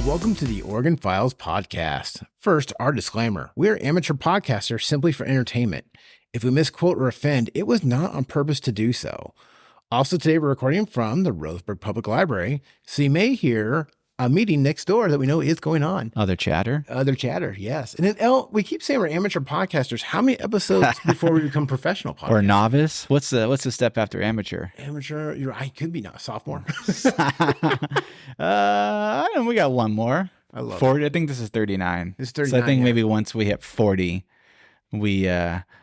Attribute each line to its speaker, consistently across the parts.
Speaker 1: Welcome to the Oregon Files podcast. First, our disclaimer. We are amateur podcasters simply for entertainment. If we misquote or offend, it was not on purpose to do so. Also, today we're recording from the Roseburg Public Library, so you may hear a meeting next door that we know is going on.
Speaker 2: Other chatter?
Speaker 1: Other chatter, yes. And then, we keep saying we're amateur podcasters. How many episodes before we become professional podcasters?
Speaker 2: Or novice? What's the step after amateur?
Speaker 1: Amateur, I could be not sophomore.
Speaker 2: I don't know, we got one more.
Speaker 1: I love
Speaker 2: 40. I think this is 39.
Speaker 1: It's 39.
Speaker 2: So I think maybe once we hit 40, we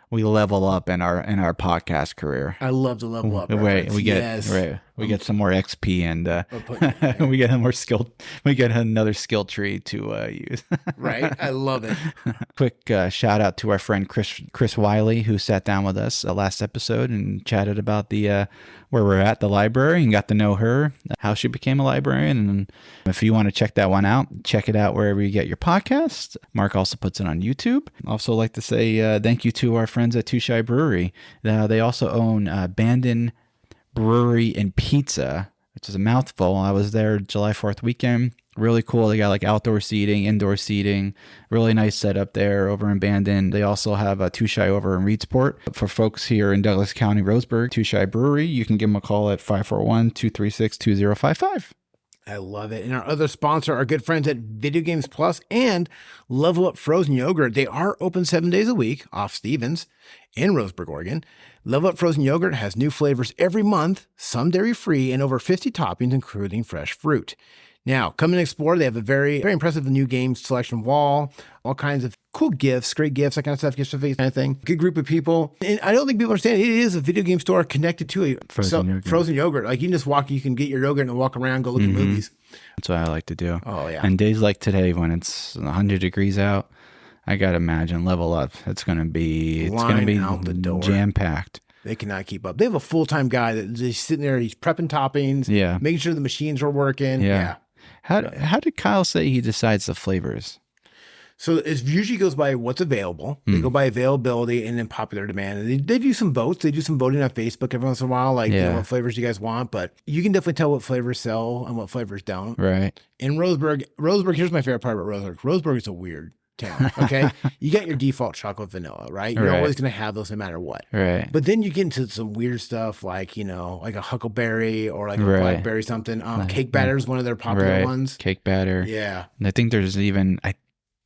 Speaker 2: level up in our podcast career.
Speaker 1: I love to level up.
Speaker 2: We get some more XP and we get a more skilled. We get another skill tree to use.
Speaker 1: Right, I love it.
Speaker 2: Quick shout out to our friend Chris Wiley, who sat down with us last episode and chatted about the where we're at the library and got to know her, how she became a librarian. And if you want to check that one out, check it out wherever you get your podcast. Mark also puts it on YouTube. Also like to say thank you to our friends at Too Shy Brewery. They also own Bandon Brewery and Pizza, which is a mouthful. I was there July 4th weekend. Really cool. They got like outdoor seating, indoor seating, really nice setup there over in Bandon. They also have a Too Shy over in Reedsport. For folks here in Douglas County, Roseburg, Too Shy Brewery, you can give them a call at 541-236-2055.
Speaker 1: I love it. And our other sponsor, our good friends at Video Games Plus and Level Up Frozen Yogurt. They are open 7 days a week off Stevens in Roseburg, Oregon. Level Up Frozen Yogurt has new flavors every month, some dairy-free, and over 50 toppings, including fresh fruit. Now, come and explore. They have a very, very impressive new game selection wall, all kinds of cool gifts, great gifts, that kind of stuff, gift certificates, kind of thing. Good group of people. And I don't think people understand, it is a video game store connected to a frozen yogurt. Like you can just walk, you can get your yogurt and walk around, go look at movies.
Speaker 2: That's what I like to do.
Speaker 1: Oh, yeah.
Speaker 2: And days like today when it's 100 degrees out, I got to imagine Level Up. It's going to be jam-packed.
Speaker 1: They cannot keep up. They have a full-time guy that's sitting there, he's prepping toppings, making sure the machines are working. Yeah.
Speaker 2: How did Kyle say he decides the flavors?
Speaker 1: So it usually goes by what's available. They go by availability and then popular demand. And they do some votes. They do some voting on Facebook every once in a while, like you know, what flavors you guys want. But you can definitely tell what flavors sell and what flavors don't.
Speaker 2: Right.
Speaker 1: In Roseburg, here's my favorite part about Roseburg. Roseburg is a weird town, okay? You got your default chocolate vanilla, right? You're always going to have those no matter what.
Speaker 2: Right.
Speaker 1: But then you get into some weird stuff like, you know, like a huckleberry or like a blackberry something. Cake batter is one of their popular ones.
Speaker 2: Cake batter.
Speaker 1: Yeah.
Speaker 2: And I think there's even,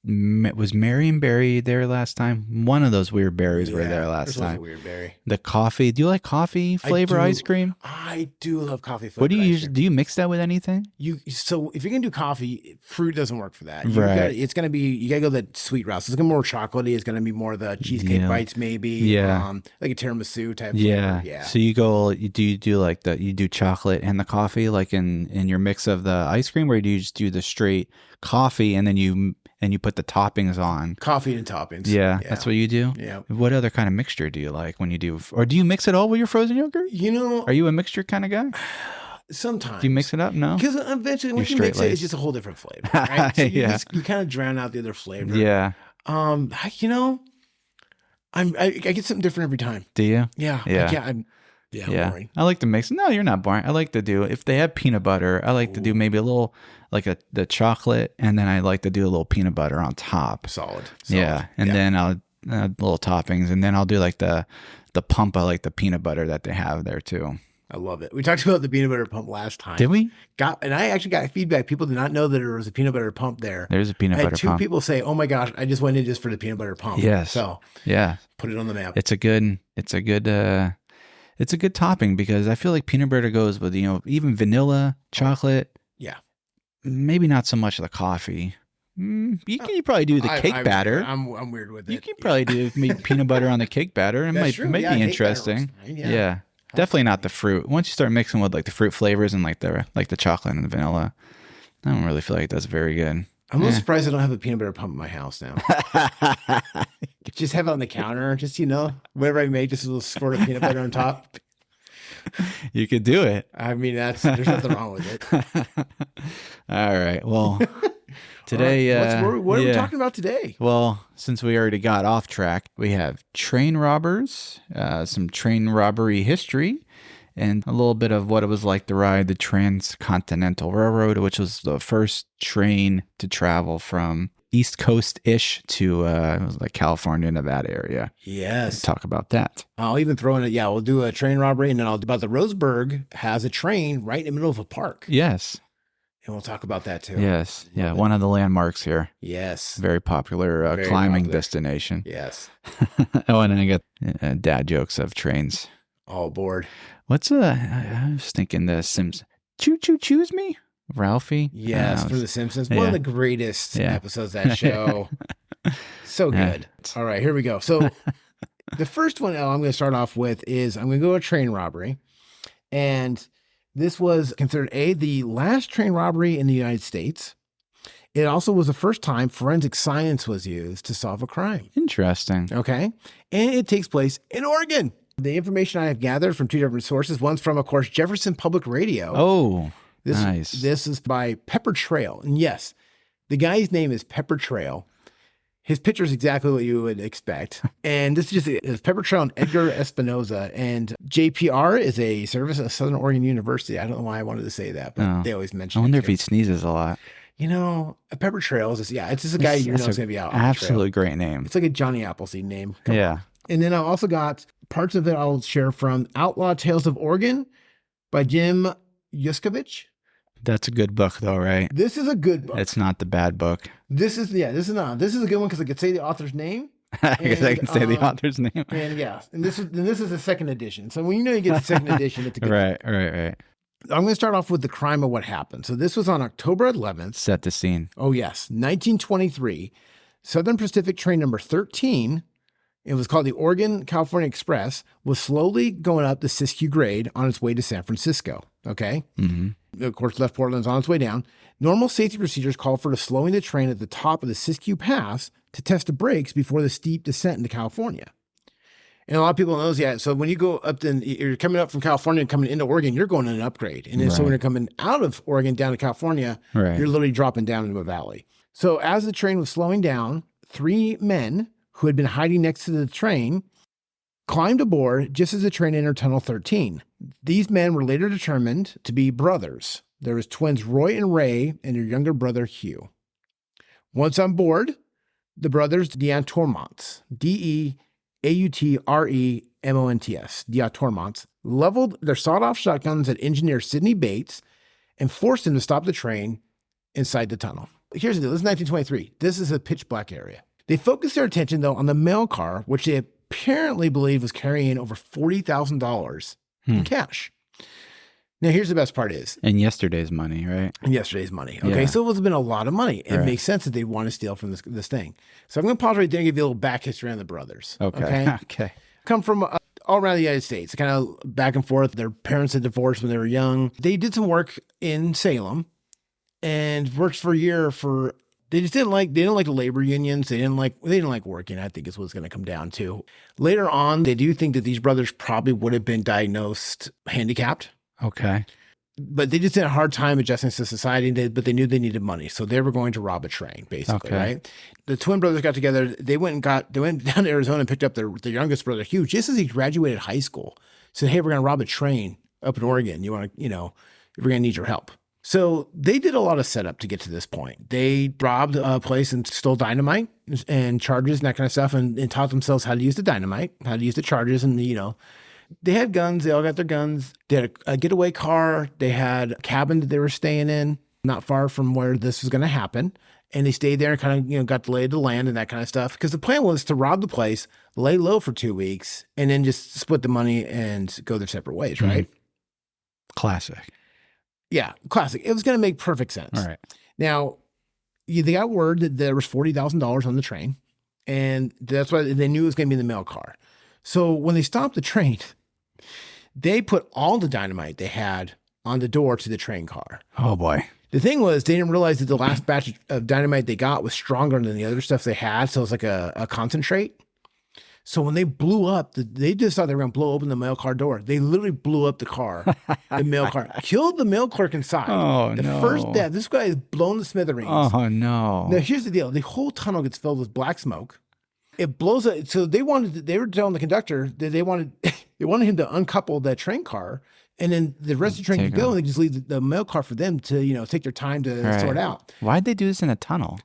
Speaker 2: was Marion Berry there last time? One of those weird berries were there last time.
Speaker 1: A weird berry.
Speaker 2: The coffee. Do you like coffee flavor ice cream?
Speaker 1: I do love coffee flavor.
Speaker 2: What do you usually do? You mix that with anything?
Speaker 1: So if you're gonna do coffee, fruit doesn't work for that. You gotta go the sweet route. So it's gonna be more chocolatey. It's gonna be more the cheesecake bites, maybe. Yeah. Like a tiramisu type. Flavor. Yeah.
Speaker 2: So you do chocolate and the coffee like in your mix of the ice cream, or do you just do the straight coffee and then you put the toppings on? Coffee
Speaker 1: and toppings.
Speaker 2: Yeah, that's what you do?
Speaker 1: Yeah.
Speaker 2: What other kind of mixture do you like when you do, or do you mix it all with your frozen yogurt?
Speaker 1: You know.
Speaker 2: Are you a mixture kind of guy?
Speaker 1: Sometimes.
Speaker 2: Do you mix it up? No?
Speaker 1: Because eventually when you mix it, it's just a whole different flavor, right? So you kind of drown out the other flavor.
Speaker 2: Yeah.
Speaker 1: You know, I get something different every time.
Speaker 2: Do you?
Speaker 1: Yeah. I'm boring.
Speaker 2: I like to mix. No, you're not boring. I like to do, if they have peanut butter, I like to do maybe a little, like the chocolate, and then I like to do a little peanut butter on top.
Speaker 1: Solid.
Speaker 2: Yeah. And then I'll add little toppings, and then I'll do like the pump. I like the peanut butter that they have there too.
Speaker 1: I love it. We talked about the peanut butter pump last time.
Speaker 2: Did we?
Speaker 1: And I actually got feedback. People did not know that there was a peanut butter pump there.
Speaker 2: There's a peanut butter pump.
Speaker 1: I had two people say, "Oh my gosh, I just went in just for the peanut butter pump."
Speaker 2: Yes.
Speaker 1: So put it on the map.
Speaker 2: It's a good topping because I feel like peanut butter goes with, even vanilla, chocolate.
Speaker 1: Yeah.
Speaker 2: Maybe not so much the coffee. You probably do the cake batter.
Speaker 1: I'm weird with it.
Speaker 2: You can probably do maybe peanut butter on the cake batter. It might be interesting. Yeah. Definitely not the fruit. Once you start mixing with like the fruit flavors and like the chocolate and the vanilla, I don't really feel like that's very good.
Speaker 1: I'm a little surprised I don't have a peanut butter pump in my house now. Just have it on the counter. Just, whatever I make, just a little squirt of peanut butter on top.
Speaker 2: You could do it.
Speaker 1: I mean, there's nothing wrong with it.
Speaker 2: All right. Well, today,
Speaker 1: what are we talking about today?
Speaker 2: Well, since we already got off track, we have train robbers, some train robbery history, and a little bit of what it was like to ride the Transcontinental Railroad, which was the first train to travel from East Coast-ish to it was like California, Nevada area.
Speaker 1: Yes.
Speaker 2: Talk about that.
Speaker 1: I'll even throw in it. Yeah, we'll do a train robbery, and then I'll do about the Roseburg has a train right in the middle of a park.
Speaker 2: Yes.
Speaker 1: And we'll talk about that too.
Speaker 2: Yes. Yeah. One of the landmarks here.
Speaker 1: Yes.
Speaker 2: Very popular
Speaker 1: Very
Speaker 2: climbing
Speaker 1: popular.
Speaker 2: destination.
Speaker 1: Yes.
Speaker 2: Oh, and then I got dad jokes of trains.
Speaker 1: All aboard.
Speaker 2: What's I was thinking the Sims. Choo choo choose me? Ralphie?
Speaker 1: Yes,
Speaker 2: Oh,
Speaker 1: for The Simpsons. One of the greatest episodes of that show. So good. All right, here we go. So the first one I'm going to start off with is I'm going to go to a train robbery. And this was considered the last train robbery in the United States. It also was the first time forensic science was used to solve a crime.
Speaker 2: Interesting.
Speaker 1: Okay. And it takes place in Oregon. The information I have gathered from two different sources. One's from, of course, Jefferson Public Radio.
Speaker 2: Oh,
Speaker 1: nice. This is by Pepper Trail. And yes, the guy's name is Pepper Trail. His picture is exactly what you would expect. And this is just Pepper Trail and Edgar Espinoza. And JPR is a service at Southern Oregon University. I don't know why I wanted to say that, but they always mention it.
Speaker 2: I wonder
Speaker 1: it
Speaker 2: if he sneezes a lot.
Speaker 1: You know, a Pepper Trail is it's just a guy you know is going to be out.
Speaker 2: Absolutely great name.
Speaker 1: It's like a Johnny Appleseed name.
Speaker 2: Yeah.
Speaker 1: And then I also got parts of it I'll share from Outlaw Tales of Oregon by Jim Yuskevich.
Speaker 2: That's a good book, though, right?
Speaker 1: This is a good book.
Speaker 2: It's not the bad book.
Speaker 1: This is a good one because I could say the author's name.
Speaker 2: I guess I can say the author's name.
Speaker 1: And this is a second edition. So when you get the second edition, it's a good
Speaker 2: right.
Speaker 1: I'm going to start off with the crime of what happened. So this was on October 11th.
Speaker 2: Set the scene.
Speaker 1: Oh, yes. 1923. Southern Pacific train number 13, it was called the Oregon-California Express, was slowly going up the Siskiyou grade on its way to San Francisco. Okay? Mm-hmm. Of course, left Portland's on its way down. Normal safety procedures call for slowing the train at the top of the Siskiyou Pass to test the brakes before the steep descent into California. And a lot of people knows, so when you go up, then you're coming up from California and coming into Oregon, you're going in an upgrade. And then so when you're coming out of Oregon down to California, you're literally dropping down into a valley. So as the train was slowing down, 3 men who had been hiding next to the train climbed aboard just as the train entered Tunnel 13. These men were later determined to be brothers. There was twins Roy and Ray and their younger brother Hugh. Once on board, the brothers D'Autormonts, D'Autremons, D'Autormonts, leveled their sawed-off shotguns at engineer Sidney Bates and forced him to stop the train inside the tunnel. Here's the deal. This is 1923. This is a pitch black area. They focused their attention, though, on the mail car, which they apparently believe was carrying over $40,000 in cash. Now, here's the best part is.
Speaker 2: And yesterday's money, right?
Speaker 1: And yesterday's money. Okay, so it's been a lot of money. It makes sense that they want to steal from this thing. So I'm going to pause right there and give you a little back history on the brothers.
Speaker 2: Okay.
Speaker 1: Come from all around the United States, kind of back and forth. Their parents had divorced when they were young. They did some work in Salem and worked for a year for... They didn't like the labor unions. They didn't like working, I think is what it's going to come down to. Later on, they do think that these brothers probably would have been diagnosed handicapped.
Speaker 2: Okay.
Speaker 1: But they just had a hard time adjusting to society, but they knew they needed money. So they were going to rob a train, basically, right? The twin brothers got together. They went down to Arizona and picked up their youngest brother, Hugh, just as he graduated high school. Said, hey, we're going to rob a train up in Oregon. You want to, we're going to need your help. So they did a lot of setup to get to this point. They robbed a place and stole dynamite and charges and that kind of stuff and taught themselves how to use the dynamite, how to use the charges. And, they had guns. They all got their guns. They had a getaway car. They had a cabin that they were staying in, not far from where this was going to happen. And they stayed there and kind of, got the lay of the land and that kind of stuff. Because the plan was to rob the place, lay low for 2 weeks, and then just split the money and go their separate ways, right?
Speaker 2: Classic.
Speaker 1: Yeah, classic. It was going to make perfect sense.
Speaker 2: All right.
Speaker 1: Now, they got word that there was $40,000 on the train, and that's why they knew it was going to be in the mail car. So when they stopped the train, they put all the dynamite they had on the door to the train car.
Speaker 2: Oh, boy.
Speaker 1: The thing was, they didn't realize that the last batch of dynamite they got was stronger than the other stuff they had, so it was like a concentrate. So when they blew up, they just thought they were going to blow open the mail car door. They literally blew up the car, the mail car, killed the mail clerk inside.
Speaker 2: Oh,
Speaker 1: the
Speaker 2: no.
Speaker 1: first death. This guy is blown to smithereens.
Speaker 2: Oh, no.
Speaker 1: Now, here's the deal. The whole tunnel gets filled with black smoke. It blows up. So they were telling the conductor that they wanted him to uncouple that train car And then the rest of the train
Speaker 2: Take
Speaker 1: could go,
Speaker 2: off.
Speaker 1: and they just leave the mail car for them to, take their time to sort out.
Speaker 2: Why'd they do this in a tunnel?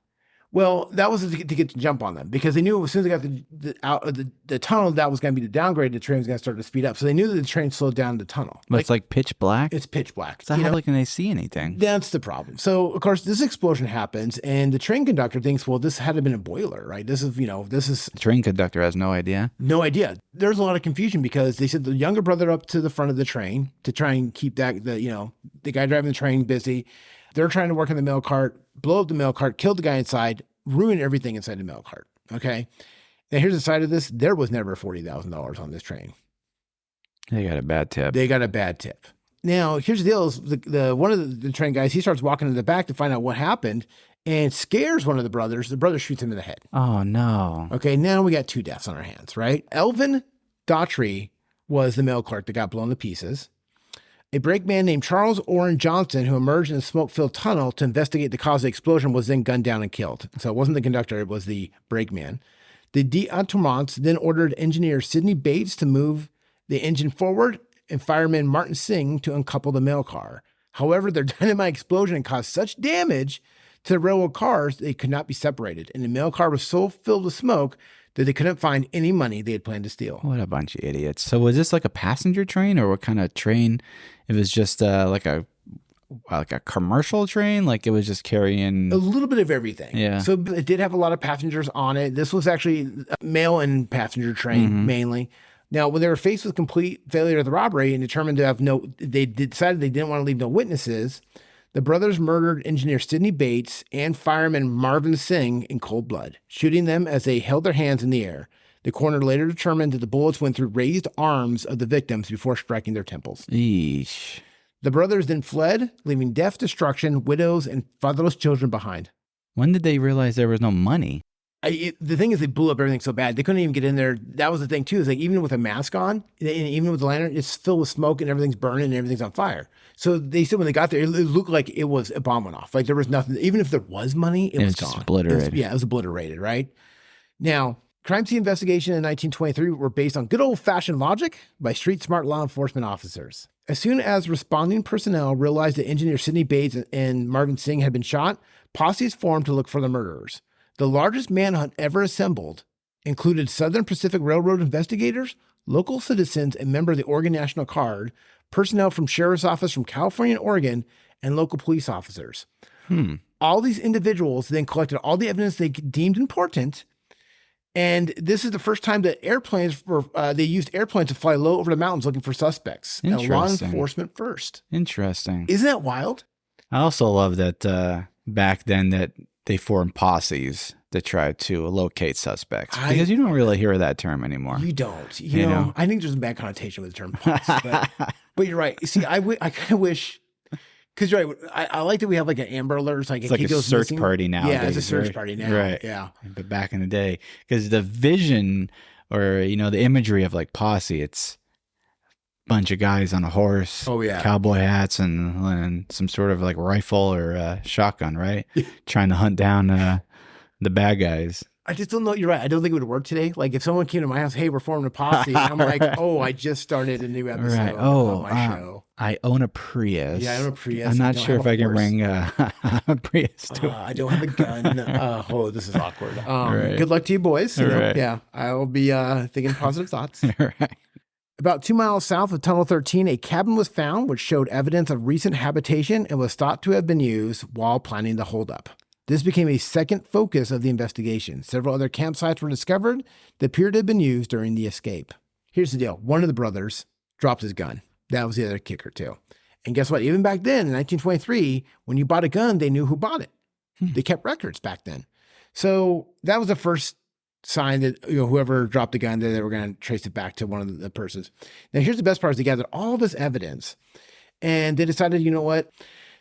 Speaker 1: Well, that was to get the jump on them, because they knew as soon as they got out of the tunnel, that was going to be the downgrade. The train was going to start to speed up. So they knew that the train slowed down the tunnel.
Speaker 2: But it's like pitch black?
Speaker 1: It's pitch black.
Speaker 2: So how can they see anything?
Speaker 1: That's the problem. So, of course, this explosion happens, and the train conductor thinks, well, this had to have been a boiler, right? This is.
Speaker 2: The train conductor has no idea.
Speaker 1: No idea. There's a lot of confusion, because they sent the younger brother up to the front of the train to try and keep the guy driving the train busy. They're trying to work on the mail cart, blow up the mail cart, kill the guy inside, ruin everything inside the mail cart. Okay. Now here's the side of this. There was never $40,000 on this train.
Speaker 2: They got a bad tip.
Speaker 1: They got a bad tip. Now here's the deal: is the one of the train guys, he starts walking in the back to find out what happened, and scares one of the brothers. The brother shoots him in the head.
Speaker 2: Oh no.
Speaker 1: Okay. Now we got 2 deaths on our hands, right? Elvin Daughtry was the mail clerk that got blown to pieces. A brakeman named Charles Orrin Johnson, who emerged in a smoke-filled tunnel to investigate the cause of the explosion, was then gunned down and killed. So it wasn't the conductor, it was the brakeman. The d'Entremont then ordered engineer Sidney Bates to move the engine forward and fireman Martin Singh to uncouple the mail car. However, their dynamite explosion caused such damage to the railroad cars they could not be separated, and the mail car was so filled with smoke that they couldn't find any money they had planned to steal.
Speaker 2: What a bunch of idiots. So was this like a passenger train, or what kind of train? It was just like a commercial train? Like it was just carrying...
Speaker 1: A little bit of everything.
Speaker 2: Yeah.
Speaker 1: So it did have a lot of passengers on it. This was actually a mail and passenger train mainly. Now, when they were faced with complete failure of the robbery and determined to have they decided they didn't want to leave no witnesses, the brothers murdered engineer Sidney Bates and fireman Marvin Singh in cold blood, shooting them as they held their hands in the air. The coroner later determined that the bullets went through raised arms of the victims before striking their temples.
Speaker 2: Eesh.
Speaker 1: The brothers then fled, leaving death, destruction, widows, and fatherless children behind.
Speaker 2: When did they realize there was no money?
Speaker 1: The thing is, they blew up everything so bad they couldn't even get in there. That was the thing too. Is like even with a mask on, and even with the lantern, it's filled with smoke and everything's burning and everything's on fire. So they said when they got there, it looked like it was a bomb went off. Like there was nothing. Even if there was money, it was
Speaker 2: just
Speaker 1: gone.
Speaker 2: obliterated.
Speaker 1: It was obliterated. Right now, crime scene investigation in 1923 were based on good old fashioned logic by street smart law enforcement officers. As soon as responding personnel realized that engineer Sidney Bates and Marvin Singh had been shot, posses formed to look for the murderers. The largest manhunt ever assembled included Southern Pacific Railroad investigators, local citizens, a member of the Oregon National Guard, personnel from Sheriff's Office from California and Oregon, and local police officers. All these individuals then collected all the evidence they deemed important. And this is the first time that they used airplanes to fly low over the mountains looking for suspects. Law enforcement first.
Speaker 2: Interesting.
Speaker 1: Isn't that wild?
Speaker 2: I also love that back then that they formed posses to try to locate suspects, because you don't really hear that term anymore.
Speaker 1: You don't. You know, I think there's a bad connotation with the term posse, but you're right. See, I kind of wish, because you're right. I like that we have like an Amber Alert.
Speaker 2: It's like a search party now.
Speaker 1: Yeah, it's a search party now.
Speaker 2: Right.
Speaker 1: Yeah.
Speaker 2: But back in the day, because the vision or, the imagery of like posse, it's bunch of guys on a horse, cowboy hats, and some sort of like rifle or shotgun, right? Trying to hunt down the bad guys.
Speaker 1: I just don't know. You're right. I don't think it would work today. Like if someone came to my house, hey, we're forming a posse. I'm like, oh, I just started a new episode of my show.
Speaker 2: I own a Prius.
Speaker 1: Yeah, I own a Prius.
Speaker 2: I'm not sure if I can bring a Prius to
Speaker 1: I don't have a gun. This is awkward. Good luck to you boys. Yeah, I will be thinking positive thoughts.
Speaker 2: Right.
Speaker 1: About 2 miles south of Tunnel 13, a cabin was found which showed evidence of recent habitation and was thought to have been used while planning the holdup. This became a second focus of the investigation. Several other campsites were discovered that appeared to have been used during the escape. Here's the deal. One of the brothers dropped his gun. That was the other kicker too. And guess what? Even back then in 1923, when you bought a gun, they knew who bought it. They kept records back then. So that was the first sign that whoever dropped the gun, that they were going to trace it back to one of the persons. Now, here's the best part: is they gathered all this evidence, and they decided, you know what?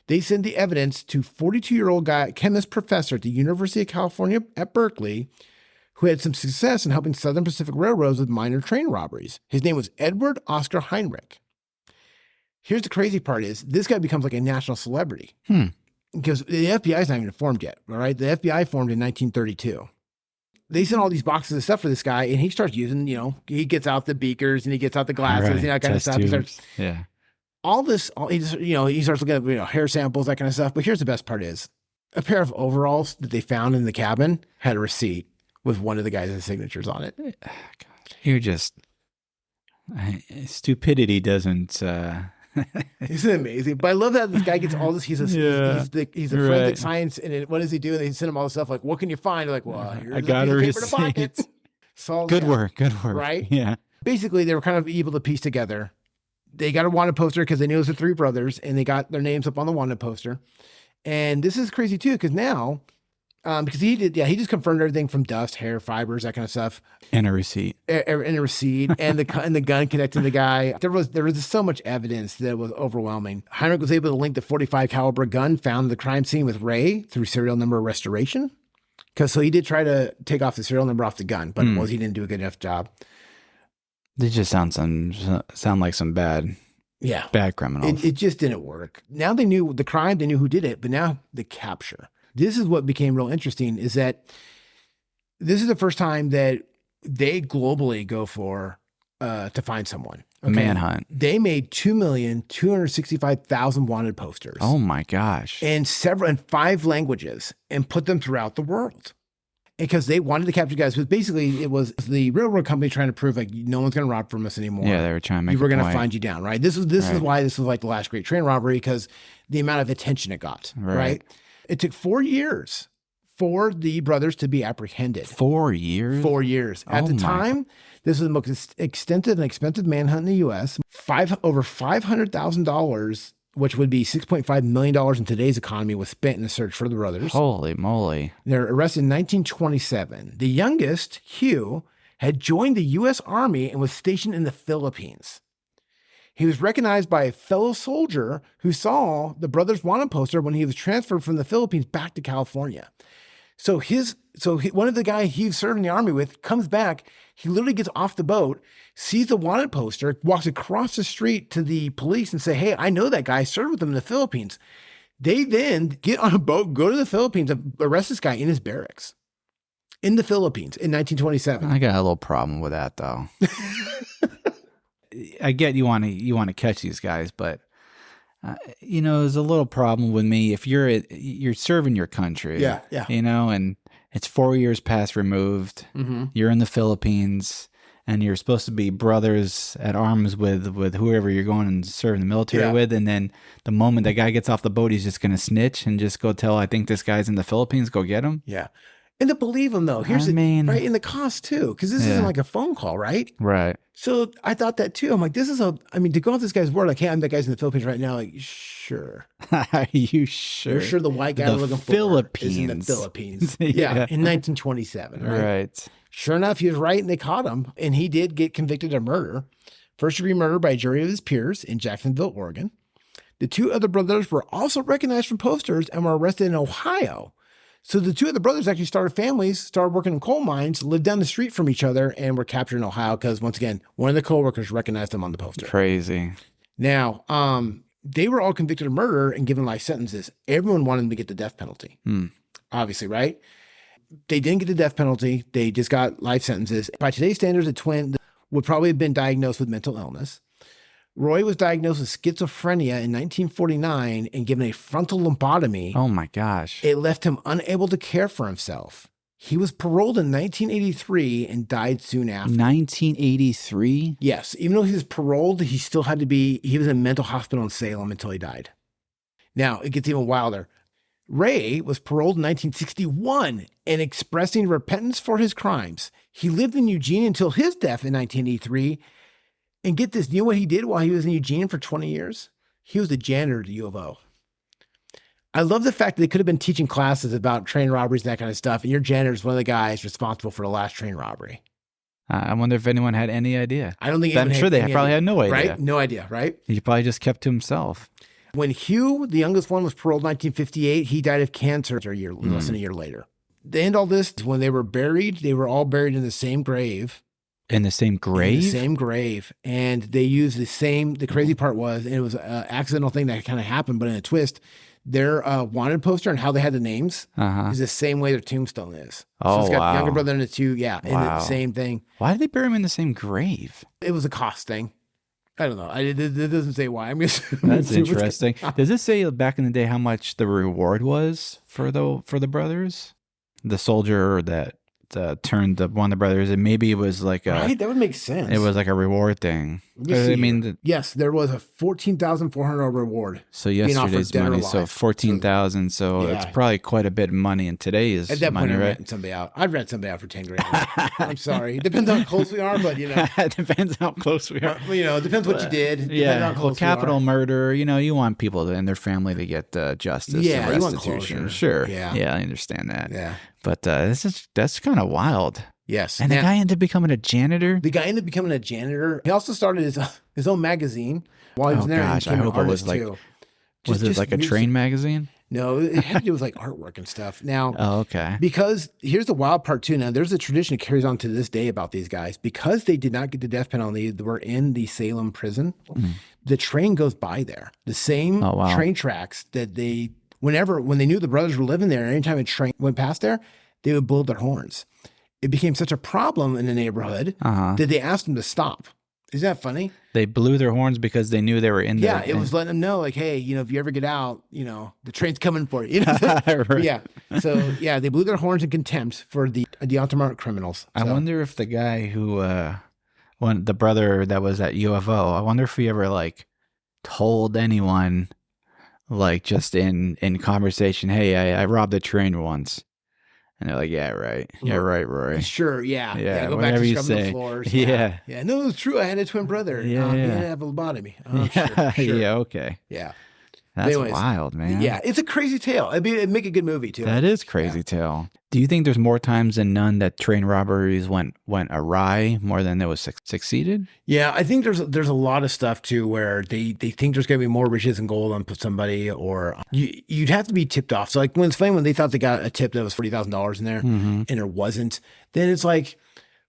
Speaker 1: They sent the evidence to 42-year-old guy, chemist professor at the University of California at Berkeley, who had some success in helping Southern Pacific Railroads with minor train robberies. His name was Edward Oscar Heinrich. Here's the crazy part: is this guy becomes like a national celebrity because the FBI is not even formed yet. All right, the FBI formed in 1932. They sent all these boxes of stuff for this guy, and he starts using, he gets out the beakers and he gets out the glasses and that kind of stuff. He starts, he just, he starts looking at hair samples, that kind of stuff. But here's the best part: is a pair of overalls that they found in the cabin had a receipt with one of the guys' signatures on it.
Speaker 2: God, you're just stupidity doesn't.
Speaker 1: Isn't it amazing? But I love that this guy gets all this. He's a forensic science, and what does he do? And they send him all this stuff like, "What can you find?" They're like, "Well, here's
Speaker 2: I got a
Speaker 1: receipt."
Speaker 2: Good work,
Speaker 1: right?
Speaker 2: Yeah.
Speaker 1: Basically, they were kind of able to piece together. They got a wanted poster because they knew it was the three brothers, and they got their names up on the wanted poster. And this is crazy too, because now, because he just confirmed everything from dust, hair, fibers, that kind of stuff,
Speaker 2: and a receipt,
Speaker 1: and the gun connecting the guy. There was just so much evidence that it was overwhelming. Heinrich was able to link the .45 caliber gun found in the crime scene with Ray through serial number restoration. So he did try to take off the serial number off the gun, but he didn't do a good enough job.
Speaker 2: They just sound like some bad criminals.
Speaker 1: It just didn't work. Now they knew the crime, they knew who did it, but now the capture. This is what became real interesting, is that this is the first time that they globally go for to find someone.
Speaker 2: Okay? Manhunt.
Speaker 1: They made 2,265,000 wanted posters.
Speaker 2: Oh my gosh.
Speaker 1: In 5 languages, and put them throughout the world. Because they wanted to capture guys, because basically it was the railroad company trying to prove like no one's going to rob from us anymore.
Speaker 2: Yeah, they were trying to make.
Speaker 1: We're going to find you down, right? This is why this was like the last great train robbery, because the amount of attention it got, right? It took 4 years for the brothers to be apprehended.
Speaker 2: 4 years?
Speaker 1: 4 years. At the time, this was the most extensive and expensive manhunt in the U.S. Over $500,000, which would be $6.5 million in today's economy, was spent in the search for the brothers.
Speaker 2: Holy moly.
Speaker 1: They're arrested in 1927. The youngest, Hugh, had joined the U.S. Army and was stationed in the Philippines. He was recognized by a fellow soldier who saw the brothers' wanted poster when he was transferred from the Philippines back to California. So one of the guys he served in the Army with comes back. He literally gets off the boat, sees the wanted poster, walks across the street to the police and say, "Hey, I know that guy. I served with him in the Philippines." They then get on a boat, go to the Philippines, and arrest this guy in his barracks in the Philippines in 1927.
Speaker 2: I got a little problem with that, though. I get you want to catch these guys, but there's a little problem with me if you're serving your country.
Speaker 1: Yeah.
Speaker 2: And it's 4 years past removed.
Speaker 1: Mm-hmm.
Speaker 2: You're in the Philippines, and you're supposed to be brothers at arms with whoever you're going and serve in the military with. And then the moment that guy gets off the boat, he's just going to snitch and just go tell, "I think this guy's in the Philippines. Go get him."
Speaker 1: Yeah. And to believe him, though, right? And the cost, too, because this isn't like a phone call, right?
Speaker 2: Right.
Speaker 1: So I thought that, too. I'm like, to go off this guy's word, like, "Hey, I'm that guy's in the Philippines right now." Like, sure.
Speaker 2: Are you sure?
Speaker 1: You're sure the white guy we're looking for is in the Philippines.
Speaker 2: Yeah.
Speaker 1: In 1927, right?
Speaker 2: Right.
Speaker 1: Sure enough, he was right, and they caught him. And he did get convicted of murder. First-degree murder by a jury of his peers in Jacksonville, Oregon. The 2 other brothers were also recognized from posters and were arrested in Ohio. So the 2 other brothers actually started families, started working in coal mines, lived down the street from each other, and were captured in Ohio because, once again, one of the coworkers recognized them on the poster.
Speaker 2: Crazy.
Speaker 1: Now, they were all convicted of murder and given life sentences. Everyone wanted them to get the death penalty, obviously, right? They didn't get the death penalty. They just got life sentences. By today's standards, a twin would probably have been diagnosed with mental illness. Roy was diagnosed with schizophrenia in 1949 and given a frontal lobotomy.
Speaker 2: Oh my gosh.
Speaker 1: It left him unable to care for himself. He was paroled in 1983 and died soon after.
Speaker 2: 1983?
Speaker 1: Yes. Even though he was paroled, he was in a mental hospital in Salem until he died. Now, it gets even wilder. Ray was paroled in 1961 and expressing repentance for his crimes. He lived in Eugene until his death in 1983. And get this, you know what he did while he was in Eugene for 20 years? He was the janitor at the U of O. I love the fact that they could have been teaching classes about train robberies and that kind of stuff, and your janitor is one of the guys responsible for the last train robbery.
Speaker 2: I wonder if anyone had any idea.
Speaker 1: I don't think
Speaker 2: I'm sure they probably had no idea.
Speaker 1: Right? No idea, right?
Speaker 2: He probably just kept to himself.
Speaker 1: When Hugh, the youngest one, was paroled in 1958, he died of cancer less than a year later. They end all this, when they were buried, they were all buried in the same grave.
Speaker 2: In the same grave?
Speaker 1: In the same grave. And they used the crazy part was, and it was an accidental thing that kind of happened, but in a twist, their wanted poster and how they had the names is the same way their tombstone is. So it's got younger brother and the 2, and the same thing.
Speaker 2: Why did they bury him in the same grave?
Speaker 1: It was a cost thing. I don't know. It doesn't say why. I'm assuming
Speaker 2: That's interesting. Does it say back in the day how much the reward was for the brothers? The soldier that turned one of the brothers, and maybe it was like
Speaker 1: right? That would make sense.
Speaker 2: It was like a reward thing. I mean,
Speaker 1: yes, there was a $14,400 reward.
Speaker 2: So yesterday's money, so 14,000. So it's probably quite a bit of money in today's
Speaker 1: at that
Speaker 2: money,
Speaker 1: point,
Speaker 2: right?
Speaker 1: Renting somebody out. I'd rent somebody out for 10 grand. I'm sorry. It depends on how close we are, but
Speaker 2: it depends how close we are.
Speaker 1: It depends what you did.
Speaker 2: Yeah. Well, capital murder. You want people and their family to get justice.
Speaker 1: Yeah,
Speaker 2: and restitution.
Speaker 1: You want closure.
Speaker 2: Sure.
Speaker 1: Yeah,
Speaker 2: I understand that.
Speaker 1: Yeah.
Speaker 2: But that's kind of wild.
Speaker 1: Yes.
Speaker 2: And the guy ended up becoming a janitor?
Speaker 1: The guy ended up becoming a janitor. He also started his own magazine while he was there.
Speaker 2: Gosh, I hope it was like, was it like a train magazine?
Speaker 1: No, it had to do with like artwork and stuff. Now,
Speaker 2: okay.
Speaker 1: Because here's the wild part too. Now, there's a tradition that carries on to this day about these guys. Because they did not get the death penalty, they were in the Salem prison. The train goes by there. The same train tracks that when they knew the brothers were living there, anytime a train went past there, they would blow their horns. It became such a problem in the neighborhood that they asked them to stop. Isn't that funny?
Speaker 2: They blew their horns because they knew they were in there.
Speaker 1: Yeah, it was letting them know, like, hey, if you ever get out, the train's coming for you. Right. Yeah. So, they blew their horns in contempt for the unarmed criminals. So.
Speaker 2: I wonder if the guy who, the brother that was at UFO, I wonder if he ever, like, told anyone, like, just in conversation, hey, I robbed a train once. And they're like, yeah, right. Yeah, right, Rory.
Speaker 1: Sure, yeah.
Speaker 2: Yeah,
Speaker 1: go back to scrubbing the floors.
Speaker 2: Yeah.
Speaker 1: Yeah, no, it was true. I had a twin brother. He didn't have a lobotomy. Sure.
Speaker 2: Yeah, okay.
Speaker 1: Yeah.
Speaker 2: That's wild, man.
Speaker 1: Yeah, it's a crazy tale. It'd make a good movie, too.
Speaker 2: That is crazy tale. Do you think there's more times than none that train robberies went awry more than they was succeeded? Yeah,
Speaker 1: I think there's a lot of stuff, too, where they think there's going to be more riches and gold on somebody, or you'd have to be tipped off. So, like, when they thought they got a tip that was $40,000 in there, and there wasn't, then it's like,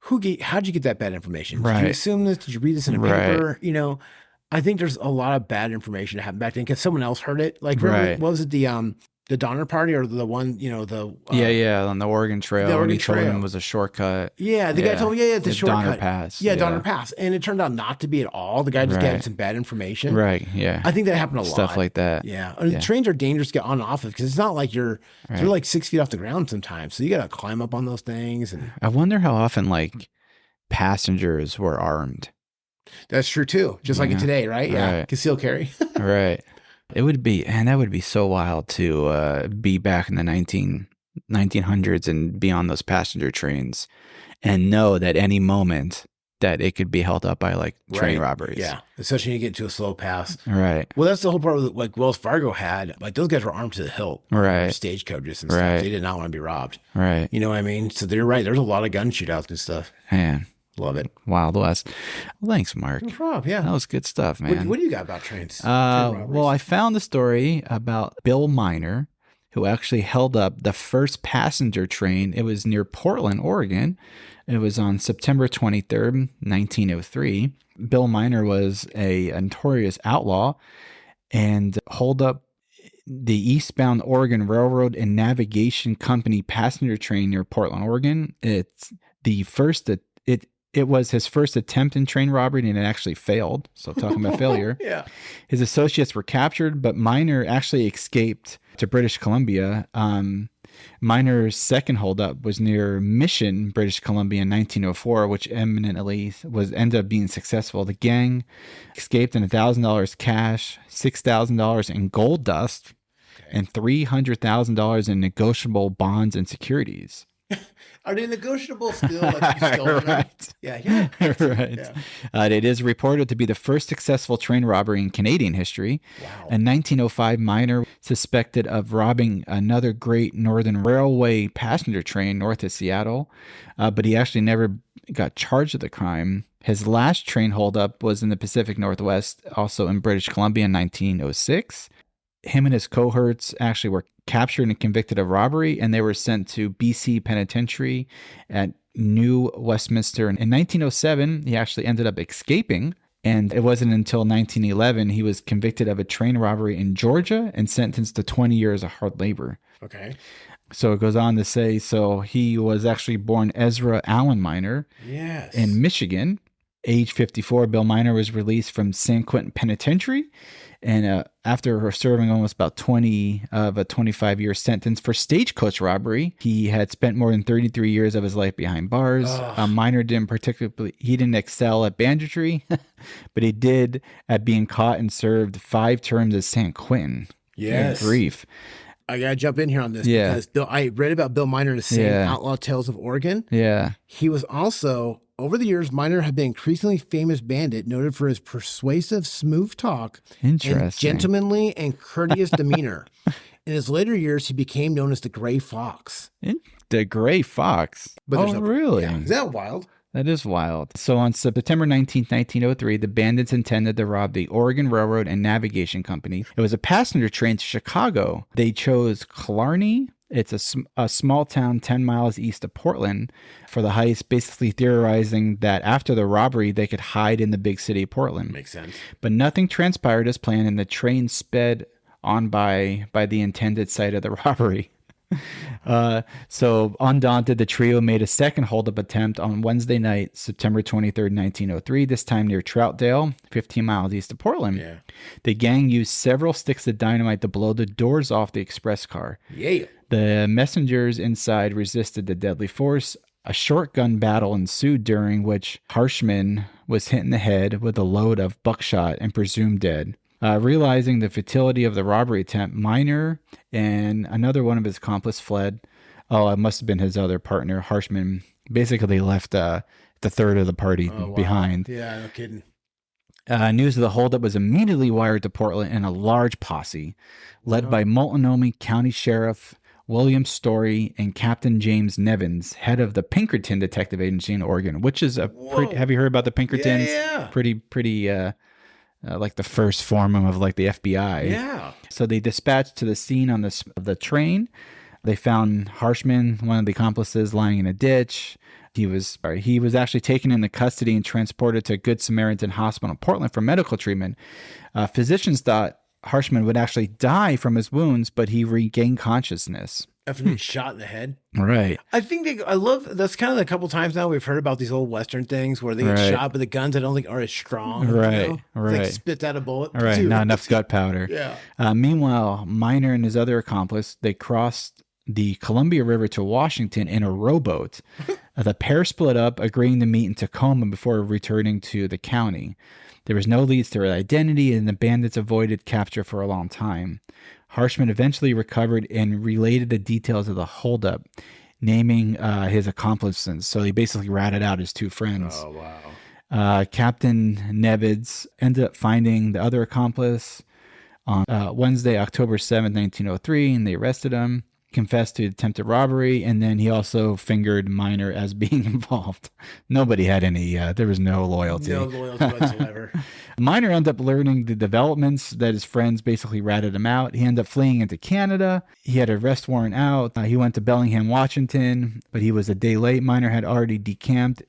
Speaker 1: how'd you get that bad information?
Speaker 2: Right.
Speaker 1: Did you assume this? Did you read this in a paper? I think there's a lot of bad information that happened back then because someone else heard it. Like, remember, what was it, the Donner Party or the one, on the Oregon Trail.
Speaker 2: The Oregon Trail. Told him it was a shortcut.
Speaker 1: Yeah, the guy told me, it's a shortcut.
Speaker 2: Donner Pass.
Speaker 1: Yeah, Donner Pass. And it turned out not to be at all. The guy just got some bad information.
Speaker 2: Right, yeah.
Speaker 1: I think that happened a lot.
Speaker 2: Stuff like that.
Speaker 1: Yeah. The trains are dangerous to get on and off of because it's not like they're like 6 feet off the ground sometimes. So you got to climb up on those things. And
Speaker 2: I wonder how often, like, passengers were armed.
Speaker 1: That's true too. Just like today, right? Yeah. Concealed carry.
Speaker 2: Right. It would be, and that would be so wild to be back in the 1900s and be on those passenger trains and know that any moment that it could be held up by like train robberies.
Speaker 1: Yeah. Especially when you get to a slow pass.
Speaker 2: Right.
Speaker 1: Well, that's the whole part of like Wells Fargo had. Like those guys were armed to the hilt.
Speaker 2: Right.
Speaker 1: Stagecoaches and stuff. They did not want to be robbed.
Speaker 2: Right.
Speaker 1: You know what I mean? So they're right. There's a lot of gun shootouts and stuff.
Speaker 2: Man.
Speaker 1: Love it.
Speaker 2: Wild West. Well, thanks, Mark.
Speaker 1: No problem. Yeah.
Speaker 2: That was good stuff, man.
Speaker 1: What do you got about trains?
Speaker 2: Well, I found the story about Bill Miner, who actually held up the first passenger train. It was near Portland, Oregon. It was on September 23rd, 1903. Bill Miner was a notorious outlaw and held up the eastbound Oregon Railroad and Navigation Company passenger train near Portland, Oregon. It's the first It was his first attempt in train robbery, and it actually failed. So talking about failure.
Speaker 1: Yeah.
Speaker 2: His associates were captured, but Miner actually escaped to British Columbia. Miner's second holdup was near Mission, British Columbia in 1904, which eminently ended up being successful. The gang escaped in $1,000 cash, $6,000 in gold dust, and $300,000 in negotiable bonds and securities.
Speaker 1: Are they negotiable still? Like you stole them?
Speaker 2: Right.
Speaker 1: Yeah.
Speaker 2: Right. Yeah. It is reported to be the first successful train robbery in Canadian history.
Speaker 1: Wow.
Speaker 2: In 1905, Miner suspected of robbing another Great Northern Railway passenger train north of Seattle, but he actually never got charged with the crime. His last train holdup was in the Pacific Northwest, also in British Columbia in 1906. Him and his cohorts actually were captured and convicted of robbery, and they were sent to BC Penitentiary at New Westminster. In 1907, he actually ended up escaping, and it wasn't until 1911 he was convicted of a train robbery in Georgia and sentenced to 20 years of hard labor.
Speaker 1: Okay.
Speaker 2: So it goes on to say, so he was actually born Ezra Allen Miner in Michigan. Age 54, Bill Miner was released from San Quentin Penitentiary, and after serving almost about 20 of a 25-year sentence for stagecoach robbery, he had spent more than 33 years of his life behind bars. Miner didn't excel at banditry, but he did at being caught and served 5 terms at San Quentin.
Speaker 1: Yes.
Speaker 2: Good grief.
Speaker 1: I gotta jump in here on this
Speaker 2: Yeah.
Speaker 1: because I read about Bill Miner in the same
Speaker 2: Yeah.
Speaker 1: Outlaw Tales of Oregon.
Speaker 2: Yeah.
Speaker 1: He was also, over the years, Miner had been an increasingly famous bandit, noted for his persuasive, smooth talk, and
Speaker 2: Interesting.
Speaker 1: gentlemanly and courteous demeanor. In his later years, he became known as the Gray Fox.
Speaker 2: The Gray Fox.
Speaker 1: There's
Speaker 2: Really?
Speaker 1: Yeah. Is that wild?
Speaker 2: That is wild. So on September 19th, 1903, the bandits intended to rob the Oregon Railroad and Navigation Company. It was a passenger train to Chicago. They chose Killarney. It's a small town 10 miles east of Portland for the heist, basically theorizing that after the robbery, they could hide in the big city of Portland.
Speaker 1: Makes sense.
Speaker 2: But nothing transpired as planned, and the train sped on by the intended site of the robbery. So undaunted, the trio made a second holdup attempt on Wednesday night, September 23rd, 1903, this time near Troutdale, 15 miles east of Portland.
Speaker 1: Yeah.
Speaker 2: The gang used several sticks of dynamite to blow the doors off the express car.
Speaker 1: Yeah.
Speaker 2: The messengers inside resisted the deadly force. A short gun battle ensued, during which Harshman was hit in the head with a load of buckshot and presumed dead. Realizing the futility of the robbery attempt, Miner and another one of his accomplices fled. Oh, it must have been his other partner, Harshman. Basically left the third of the party behind.
Speaker 1: Yeah, no kidding.
Speaker 2: News of the holdup was immediately wired to Portland in a large posse, led by Multnomah County Sheriff William Story and Captain James Nevins, head of the Pinkerton Detective Agency in Oregon, which is have you heard about the Pinkertons?
Speaker 1: Yeah.
Speaker 2: Pretty like the first form of like the FBI.
Speaker 1: Yeah.
Speaker 2: So they dispatched to the scene of the train. They found Harshman, one of the accomplices, lying in a ditch. He was actually taken into custody and transported to Good Samaritan Hospital in Portland for medical treatment. Physicians thought Harshman would actually die from his wounds, but he regained consciousness.
Speaker 1: After being shot in the head.
Speaker 2: Right.
Speaker 1: I think I love, that's kind of a couple times now we've heard about these old Western things where they get shot, but the guns I don't think are as strong.
Speaker 2: Right.
Speaker 1: You know?
Speaker 2: Right.
Speaker 1: It's like spits out a bullet.
Speaker 2: Right. Not enough gut powder.
Speaker 1: Yeah.
Speaker 2: Meanwhile, Miner and his other accomplice, they crossed the Columbia River to Washington in a rowboat. The pair split up, agreeing to meet in Tacoma before returning to the county. There was no leads to their identity, and the bandits avoided capture for a long time. Harshman eventually recovered and related the details of the holdup, naming his accomplices. So he basically ratted out his 2 friends.
Speaker 1: Oh, wow.
Speaker 2: Captain Nevins ended up finding the other accomplice on Wednesday, October 7th, 1903, and they arrested him. Confessed to attempted robbery, and then he also fingered Miner as being involved. Nobody had any, there was no loyalty.
Speaker 1: No loyalty whatsoever.
Speaker 2: Miner ended up learning the developments that his friends basically ratted him out. He ended up fleeing into Canada. He had an arrest warrant out. He went to Bellingham, Washington, but he was a day late. Miner had already decamped,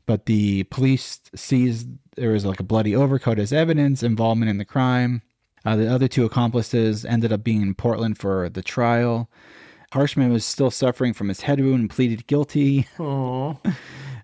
Speaker 2: but the police seized, there was like a bloody overcoat as evidence, involvement in the crime. The other 2 accomplices ended up being in Portland for the trial. Harshman was still suffering from his head wound and pleaded guilty.
Speaker 1: Oh,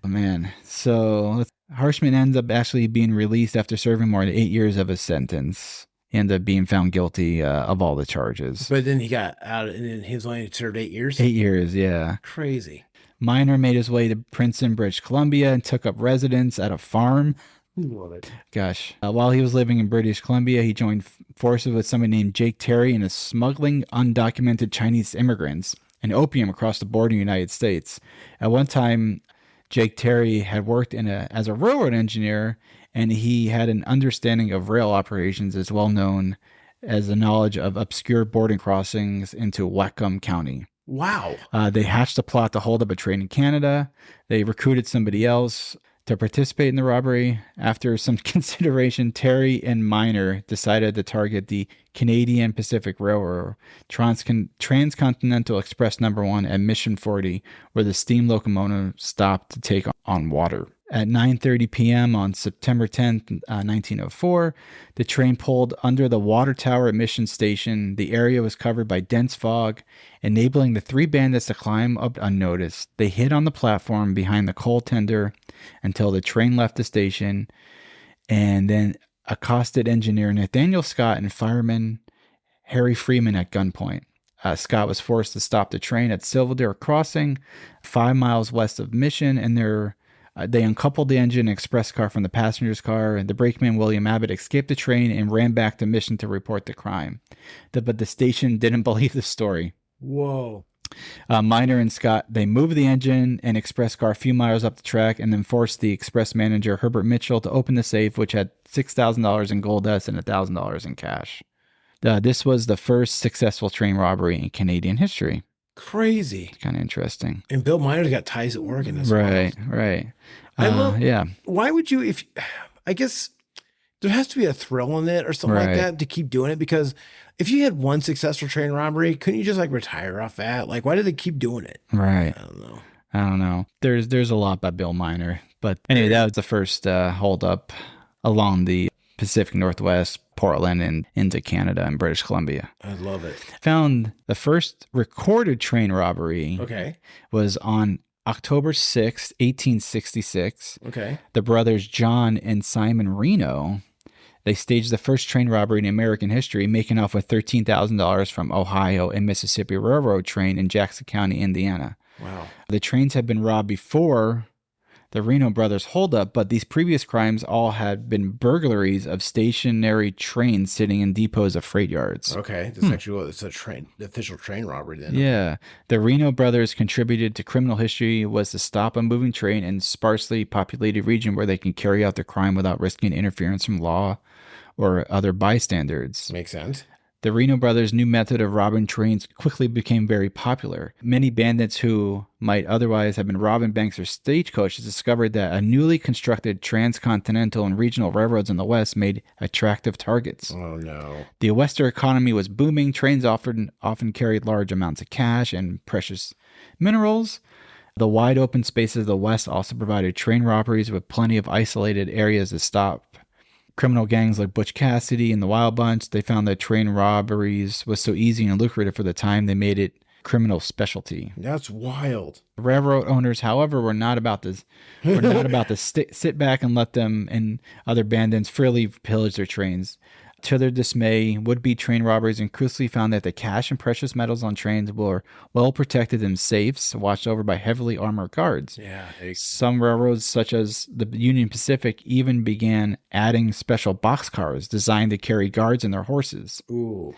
Speaker 2: man. So Harshman ends up actually being released after serving more than 8 years of his sentence. He ended up being found guilty of all the charges.
Speaker 1: But then he got out and then he was only served 8 years?
Speaker 2: 8 years, yeah.
Speaker 1: Crazy.
Speaker 2: Miner made his way to Princeton, British Columbia, and took up residence at a farm.
Speaker 1: Love it.
Speaker 2: Gosh. While he was living in British Columbia, he joined forces with somebody named Jake Terry in smuggling undocumented Chinese immigrants and opium across the border in the United States. At one time, Jake Terry had worked as a railroad engineer, and he had an understanding of rail operations as well known as a knowledge of obscure border crossings into Whatcom County.
Speaker 1: Wow.
Speaker 2: They hatched a plot to hold up a train in Canada. They recruited somebody else to participate in the robbery. After some consideration, Terry and Miner decided to target the Canadian Pacific Railroad Transcontinental Express No. 1 at Mission 40, where the steam locomotive stopped to take on water. At 9:30 p.m. on September 10th, 1904, the train pulled under the Water Tower at Mission Station. The area was covered by dense fog, enabling the three bandits to climb up unnoticed. They hid on the platform behind the coal tender until the train left the station, and then accosted engineer Nathaniel Scott and fireman Harry Freeman at gunpoint. Scott was forced to stop the train at Silverdale Crossing, 5 miles west of Mission, and they uncoupled the engine and express car from the passenger's car, and the brakeman, William Abbott, escaped the train and ran back to Mission to report the crime. But the station didn't believe the story.
Speaker 1: Whoa.
Speaker 2: Miner and Scott, they moved the engine and express car a few miles up the track and then forced the express manager, Herbert Mitchell, to open the safe, which had $6,000 in gold dust and $1,000 in cash. This was the first successful train robbery in Canadian history.
Speaker 1: Crazy.
Speaker 2: Kind of interesting.
Speaker 1: And Bill Miner's got ties at Oregon as
Speaker 2: Right. Yeah.
Speaker 1: Why would you, I guess there has to be a thrill in it or something like that to keep doing it, because if you had one successful train robbery, couldn't you just like retire off that? Like, why do they keep doing it?
Speaker 2: Right.
Speaker 1: I don't know.
Speaker 2: There's a lot by Bill Miner. But anyway, that was the first holdup along the Pacific Northwest, Portland, and into Canada and British Columbia.
Speaker 1: I love it.
Speaker 2: Found the first recorded train robbery was on October 6th, 1866.
Speaker 1: Okay.
Speaker 2: The brothers John and Simon Reno, they staged the first train robbery in American history, making off with $13,000 from Ohio and Mississippi Railroad train in Jackson County, Indiana.
Speaker 1: Wow.
Speaker 2: The trains had been robbed before the Reno brothers holdup, but these previous crimes all had been burglaries of stationary trains sitting in depots of freight yards.
Speaker 1: Okay, that's actually it's the official train robbery then.
Speaker 2: Yeah, the Reno brothers contributed to criminal history was to stop a moving train in sparsely populated region where they can carry out their crime without risking interference from law or other bystanders.
Speaker 1: Makes sense.
Speaker 2: The Reno brothers' new method of robbing trains quickly became very popular. Many bandits who might otherwise have been robbing banks or stagecoaches discovered that a newly constructed transcontinental and regional railroads in the West made attractive targets.
Speaker 1: Oh, no.
Speaker 2: The Western economy was booming. Trains often carried large amounts of cash and precious minerals. The wide open spaces of the West also provided train robberies with plenty of isolated areas to stop criminal gangs like Butch Cassidy and the Wild Bunch. They found that train robberies was so easy and lucrative for the time, they made it criminal specialty.
Speaker 1: That's wild.
Speaker 2: Railroad owners, however, were not about to sit back and let them and other bandits freely pillage their trains. To their dismay, would-be train robbers increasingly found that the cash and precious metals on trains were well protected in safes, watched over by heavily armored guards.
Speaker 1: Yeah.
Speaker 2: Some railroads, such as the Union Pacific, even began adding special boxcars designed to carry guards and their horses.
Speaker 1: Ooh.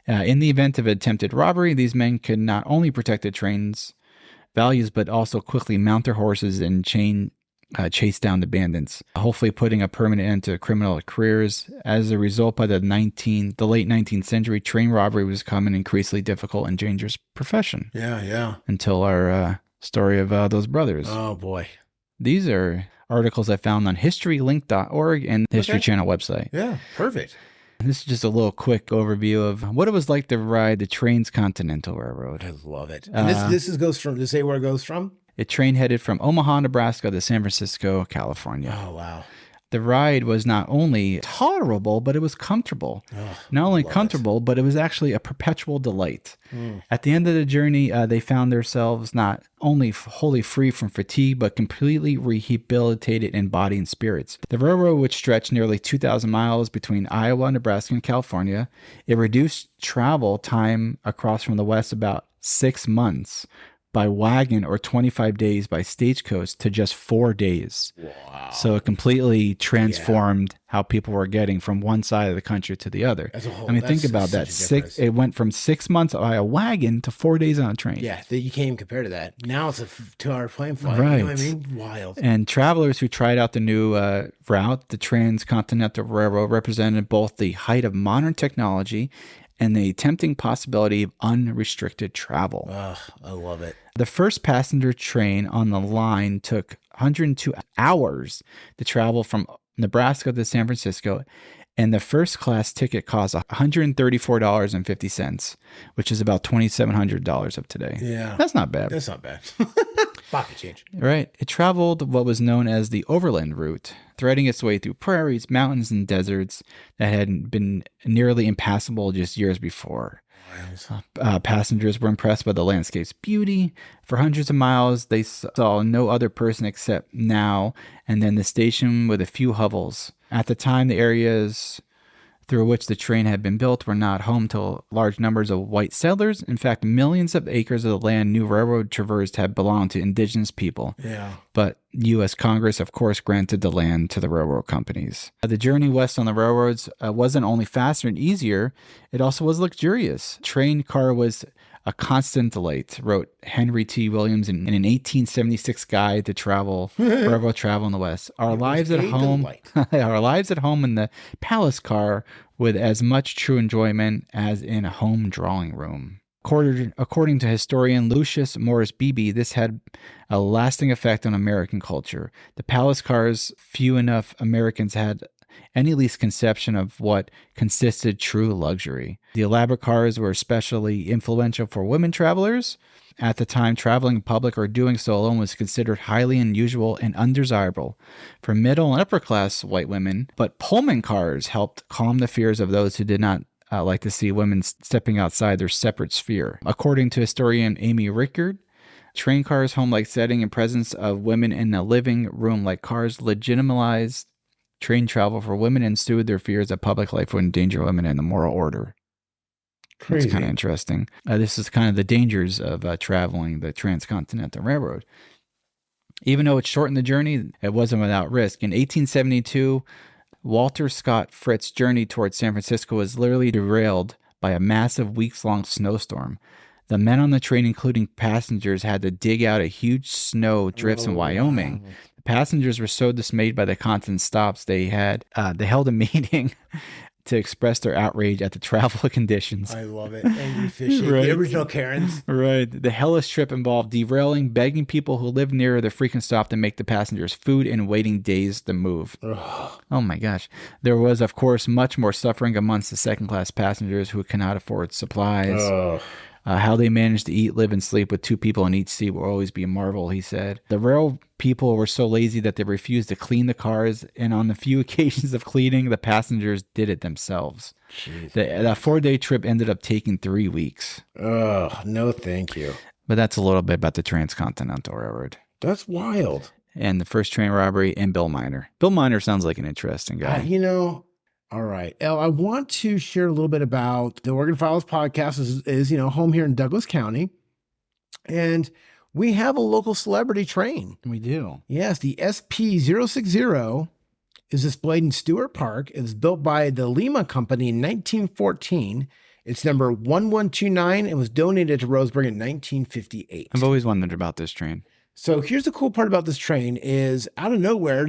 Speaker 2: In the event of attempted robbery, these men could not only protect the train's values, but also quickly mount their horses and chase down the bandits, hopefully putting a permanent end to criminal careers. As a result, by the late 19th century, train robbery was become an increasingly difficult and dangerous profession.
Speaker 1: Yeah.
Speaker 2: Until our story of those brothers.
Speaker 1: Oh, boy.
Speaker 2: These are articles I found on historylink.org and the History Channel website.
Speaker 1: Yeah, perfect.
Speaker 2: This is just a little quick overview of what it was like to ride the Transcontinental Railroad.
Speaker 1: I love it. And this goes from, to say where it goes from?
Speaker 2: A train headed from Omaha, Nebraska to San Francisco, California.
Speaker 1: Oh, wow.
Speaker 2: The ride was not only tolerable, but it was comfortable.
Speaker 1: Oh,
Speaker 2: not only comfortable, but it was actually a perpetual delight. At the end of the journey, they found themselves not only wholly free from fatigue, but completely rehabilitated in body and spirits. The railroad, which stretched nearly 2,000 miles between Iowa, Nebraska, and California, it reduced travel time across from the West about 6 months by wagon or 25 days by stagecoach to just 4 days.
Speaker 1: Wow.
Speaker 2: So it completely transformed how people were getting from one side of the country to the other.
Speaker 1: As a whole,
Speaker 2: I mean, think about that. It went from 6 months by a wagon to 4 days on a train.
Speaker 1: Yeah, you can't even compare to that. Now it's a 2-hour plane flight.
Speaker 2: Right.
Speaker 1: You know what I mean? Wild.
Speaker 2: And travelers who tried out the new route, the Transcontinental Railroad, represented both the height of modern technology and the tempting possibility of unrestricted travel.
Speaker 1: I love it.
Speaker 2: The first passenger train on the line took 102 hours to travel from Nebraska to San Francisco, and the first class ticket cost $134.50, which is about $2,700 of today.
Speaker 1: Yeah.
Speaker 2: That's not bad.
Speaker 1: That's not bad. Pocket change.
Speaker 2: Right. It traveled what was known as the overland route, threading its way through prairies, mountains, and deserts that had been nearly impassable just years before. Passengers were impressed by the landscape's beauty. For hundreds of miles, they saw no other person except now and then the station with a few hovels. At the time, the areas through which the train had been built were not home to large numbers of white settlers. In fact, millions of acres of the land new railroad traversed had belonged to indigenous people.
Speaker 1: Yeah.
Speaker 2: But U.S. Congress, of course, granted the land to the railroad companies. The journey west on the railroads wasn't only faster and easier, it also was luxurious. Train car was a constant delight, wrote Henry T. Williams in an 1876 guide to railroad travel in the West. Our lives at home in the palace car with as much true enjoyment as in a home drawing room. According to historian Lucius Morris Beebe, this had a lasting effect on American culture. The palace cars, few enough Americans had any least conception of what consisted true luxury. The elaborate cars were especially influential for women travelers. At the time, traveling in public or doing so alone was considered highly unusual and undesirable for middle and upper class white women, but Pullman cars helped calm the fears of those who did not like to see women stepping outside their separate sphere. According to historian Amy Rickard, train cars' home-like setting and presence of women in a living room like cars legitimized train travel for women and soothed their fears that public life would endanger women and the moral order.
Speaker 1: Crazy.
Speaker 2: That's kind of interesting. This is kind of the dangers of traveling the transcontinental railroad. Even though it shortened the journey, it wasn't without risk. In 1872, Walter Scott Fritz's journey towards San Francisco was literally derailed by a massive weeks-long snowstorm. The men on the train, including passengers, had to dig out a huge snow drifts in Wyoming.
Speaker 1: Wow.
Speaker 2: The passengers were so dismayed by the constant stops, they held a meeting to express their outrage at the travel conditions.
Speaker 1: I love it. Angry fishing.
Speaker 2: Right.
Speaker 1: The original Karens.
Speaker 2: Right. The hellish trip involved derailing, begging people who lived near the frequent stop to make the passengers food, and waiting days to move.
Speaker 1: Ugh.
Speaker 2: Oh my gosh. There was, of course, much more suffering amongst the second-class passengers who cannot afford supplies.
Speaker 1: Ugh.
Speaker 2: How they managed to eat, live, and sleep with 2 people in each seat will always be a marvel, he said. The rail people were so lazy that they refused to clean the cars, and on the few occasions of cleaning, the passengers did it themselves. The 4-day trip ended up taking 3 weeks.
Speaker 1: Ugh, no thank you.
Speaker 2: But that's a little bit about the Transcontinental Railroad.
Speaker 1: That's wild.
Speaker 2: And the first train robbery, and Bill Miner. Bill Miner sounds like an interesting guy.
Speaker 1: All right. Elle, I want to share a little bit about the Oregon Files podcast is home here in Douglas County. And we have a local celebrity train.
Speaker 2: We do.
Speaker 1: Yes, the SP060 is displayed in Stewart Park. It was built by the Lima Company in 1914. It's number 1129 and was donated to Roseburg in 1958.
Speaker 2: I've always wondered about this train.
Speaker 1: So here's the cool part about this train is out of nowhere,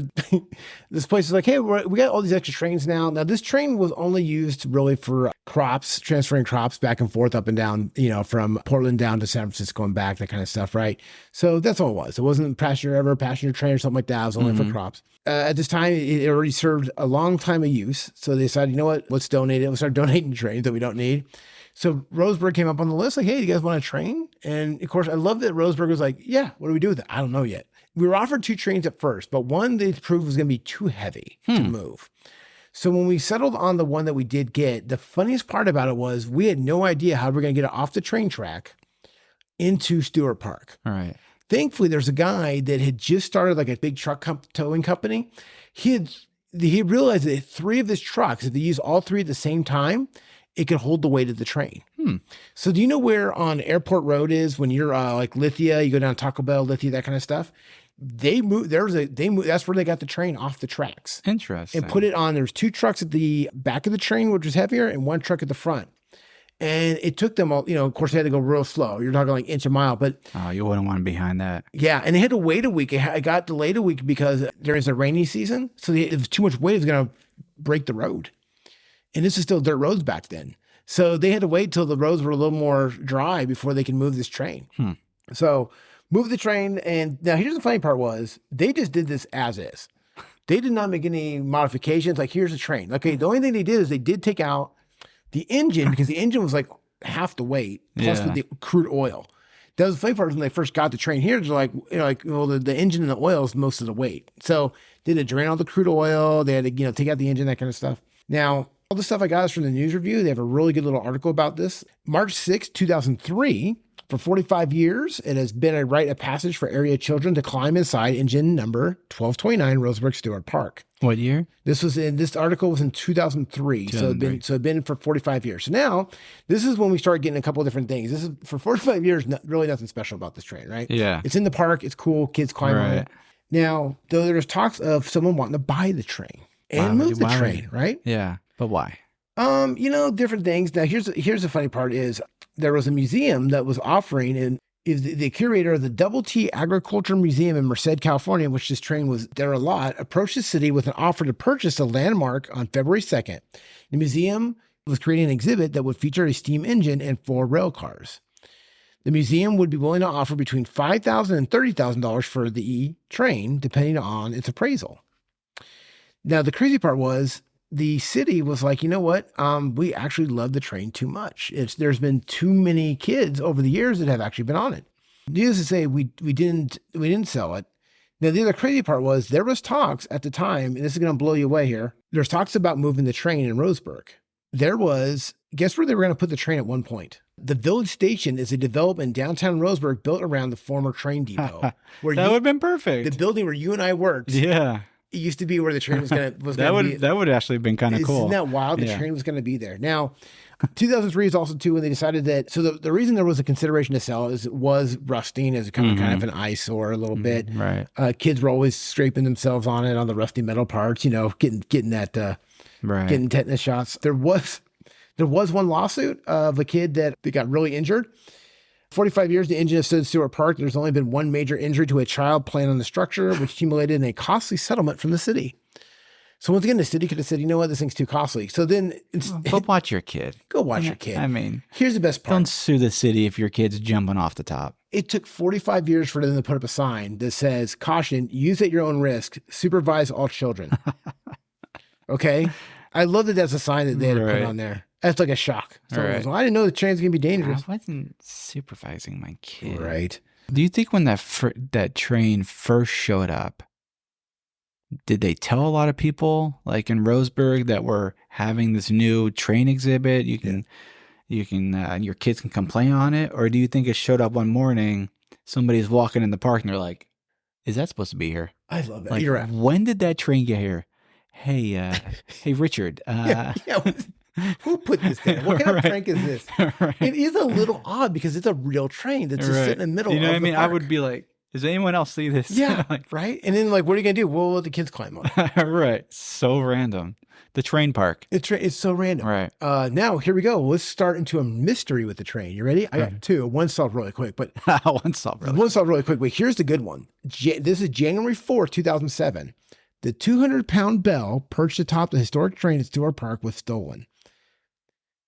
Speaker 1: this place is like, hey, we got all these extra trains now. Now, this train was only used really for crops, transferring crops back and forth, up and down, from Portland down to San Francisco and back, that kind of stuff, right? So that's all it was. It wasn't passenger train or something like that. It was only for crops. At this time, it already served a long time of use. So they decided, you know what, let's donate it. We'll start donating trains that we don't need. So Roseburg came up on the list, like, hey, do you guys want a train? And of course, I love that Roseburg was like, yeah, what do we do with it? I don't know yet. We were offered 2 trains at first, but one they proved was going to be too heavy to move. So when we settled on the one that we did get, the funniest part about it was we had no idea how we were going to get it off the train track into Stewart Park.
Speaker 2: All right.
Speaker 1: Thankfully, there's a guy that had just started like a big truck towing company. He realized that 3 of his trucks, if they use all 3 at the same time, it could hold the weight of the train. So do you know where on Airport Road is when you're like Lithia, you go down Taco Bell, Lithia, that kind of stuff? They moved, that's where they got the train off the tracks.
Speaker 2: Interesting.
Speaker 1: And put it on, there's 2 trucks at the back of the train, which was heavier, and 1 truck at the front. And it took them all, of course they had to go real slow. You're talking like inch a mile, but.
Speaker 2: Oh, you wouldn't want to be behind that.
Speaker 1: Yeah. And they had to wait a week. It got delayed a week because there's a rainy season. So if it was too much weight, it was going to break the road. And this is still dirt roads back then. So they had to wait till the roads were a little more dry before they could move this train. So move the train. And now here's the funny part was they just did this as is. They did not make any modifications. Like, here's the train. Okay. The only thing they did is they did take out the engine because the engine was like half the weight plus with the crude oil. That was the funny part. When they first got the train here, they're like, well, the engine and the oil is most of the weight. So they had to drain all the crude oil. They had to, take out the engine, that kind of stuff. Now, all the stuff I got is from the news review. They have a really good little article about this. March 6, 2003, for 45 years, it has been a rite of passage for area children to climb inside engine number 1229 Roseburg Stewart Park.
Speaker 2: What year?
Speaker 1: This article was in 2003. So it'd been for 45 years. So now this is when we start getting a couple of different things. This is for 45 years, really nothing special about this train, right?
Speaker 2: Yeah.
Speaker 1: It's in the park. It's cool. Kids climb on it. Now, though, there's talks of someone wanting to buy the train and move the train, right?
Speaker 2: Yeah. But why?
Speaker 1: Different things. Now, here's the funny part is there was a museum that was offering, and the curator of the Double T Agriculture Museum in Merced, California, which this train was there a lot, approached the city with an offer to purchase the landmark on February 2nd. The museum was creating an exhibit that would feature a steam engine and 4 rail cars. The museum would be willing to offer between $5,000 and $30,000 for the train, depending on its appraisal. Now, the crazy part was the city was like, you know what? We actually love the train too much. There's been too many kids over the years that have actually been on it. Needless to say, we didn't sell it. Now, the other crazy part was there was talks at the time, and this is going to blow you away here. There's talks about moving the train in Roseburg. Guess where they were going to put the train at one point? The Village Station is a development in downtown Roseburg built around the former train depot.
Speaker 2: That would have been perfect.
Speaker 1: The building where you and I worked.
Speaker 2: Yeah.
Speaker 1: It used to be where the train was going to be.
Speaker 2: That would actually have been kind of cool.
Speaker 1: Isn't that wild? The train was going to be there. Now, 2003 is also too when they decided that. So the reason there was a consideration to sell is it was rusting as kind of an eyesore a little bit.
Speaker 2: Right.
Speaker 1: Kids were always scraping themselves on it, on the rusty metal parts. Getting that getting tetanus shots. There was one lawsuit of a kid that got really injured. 45 years, the engine has stood at Stewart Park. There's only been one major injury to a child playing on the structure, which accumulated in a costly settlement from the city. So once again, the city could have said, you know what, this thing's too costly. So then...
Speaker 2: But watch your kid.
Speaker 1: Go watch your kid.
Speaker 2: I mean...
Speaker 1: Here's the best part.
Speaker 2: Don't sue the city if your kid's jumping off the top.
Speaker 1: It took 45 years for them to put up a sign that says, caution, use at your own risk, supervise all children. Okay? I love that that's a sign that they had to put on there. That's like a shock. So goes, well, I didn't know the train's going to be dangerous.
Speaker 2: I wasn't supervising my kid.
Speaker 1: Right.
Speaker 2: Do you think when that train first showed up, did they tell a lot of people, like in Roseburg, that we're having this new train exhibit? You can, your kids can come play on it? Or do you think it showed up one morning, somebody's walking in the park and they're like, is that supposed to be here?
Speaker 1: I love it.
Speaker 2: Like,
Speaker 1: you're right.
Speaker 2: When did that train get here? Hey, Richard.
Speaker 1: Who put this there? What kind of prank is this? Right. It is a little odd because it's a real train that's just sitting in the middle.
Speaker 2: You know
Speaker 1: of
Speaker 2: what I mean?
Speaker 1: Park.
Speaker 2: I would be like, does anyone else see this?
Speaker 1: Yeah, right. And then what are you gonna do? We'll let the kids climb on it.
Speaker 2: Right. So random. The train park.
Speaker 1: It's so random.
Speaker 2: Right.
Speaker 1: Now here we go. Let's start into a mystery with the train. You ready? I got two. One solved really quick, but
Speaker 2: one solved really quick.
Speaker 1: But here's the good one. This is January 4th, 2007. The 200-pound bell perched atop the historic train at Stewart Park was stolen.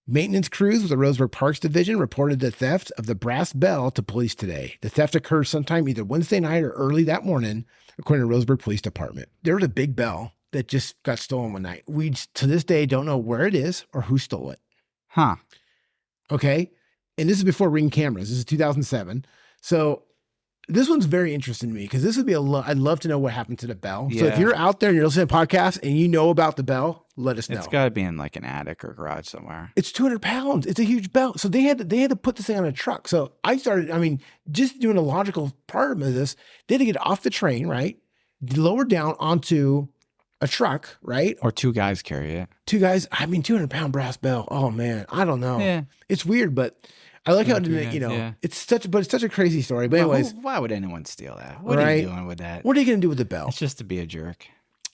Speaker 1: Maintenance crews with the Roseburg Parks Division reported the theft of the brass bell to police today. The theft occurred sometime either Wednesday night or early that morning, according to Roseburg Police Department. There was a big bell that just got stolen one night. We, to this day, don't know where it is or who stole it.
Speaker 2: Huh.
Speaker 1: Okay. And this is before Ring cameras. This is 2007. So this one's very interesting to me because this would be I'd love to know what happened to the bell. Yeah. So if you're out there and you're listening to podcasts and you know about the bell, let us know.
Speaker 2: It's got to be in like an attic or garage somewhere.
Speaker 1: It's 200 pounds. It's a huge bell. So they had to put this thing on a truck. So I started, just doing a logical part of this, they had to get off the train, right? Lower down onto a truck, right?
Speaker 2: Or two guys carry it.
Speaker 1: 200-pound brass bell. Oh man, I don't know.
Speaker 2: Yeah.
Speaker 1: It's weird, but I like how it didn't, it's such a crazy story. But anyways.
Speaker 2: Why would anyone steal that? What are you doing with that?
Speaker 1: What are you going to do with the bell?
Speaker 2: It's just to be a jerk.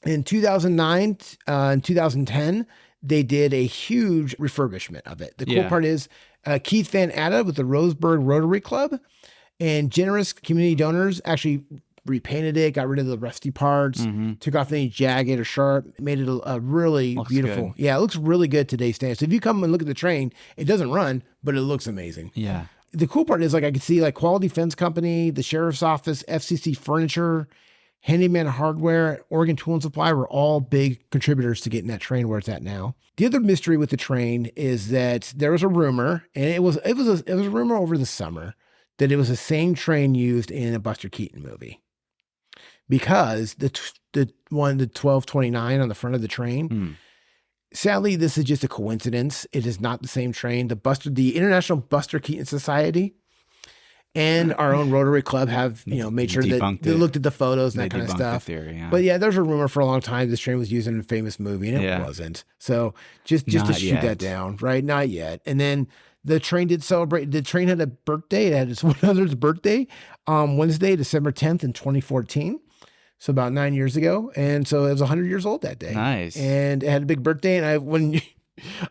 Speaker 1: In 2009 and 2010, they did a huge refurbishment of it. The cool part is Keith Van Atta with the Roseburg Rotary Club and generous community donors actually repainted it, got rid of the rusty parts, took off any jagged or sharp, made it a really looks beautiful. Good. Yeah, it looks really good today's standards. So if you come and look at the train, it doesn't run, but it looks amazing.
Speaker 2: Yeah.
Speaker 1: The cool part is I could see Quality Fence Company, the Sheriff's Office, FCC Furniture, Handyman Hardware, Oregon Tool and Supply were all big contributors to getting that train where it's at now. The other mystery with the train is that there was a rumor, and it was a rumor over the summer that it was the same train used in a Buster Keaton movie, because the 1229 on the front of the train. Sadly, this is just a coincidence. It is not the same train. The International Buster Keaton Society and our own Rotary Club have, made sure that they looked at the photos and that kind of stuff.
Speaker 2: Theory, yeah.
Speaker 1: But yeah, there's a rumor for a long time this train was used in a famous movie, and it wasn't. So just to shoot that down, right? Not yet. And then the train did celebrate. The train had a birthday. It had its 100th birthday, Wednesday, December 10th in 2014. So about 9 years ago. And so it was 100 years old that day.
Speaker 2: Nice.
Speaker 1: And it had a big birthday. And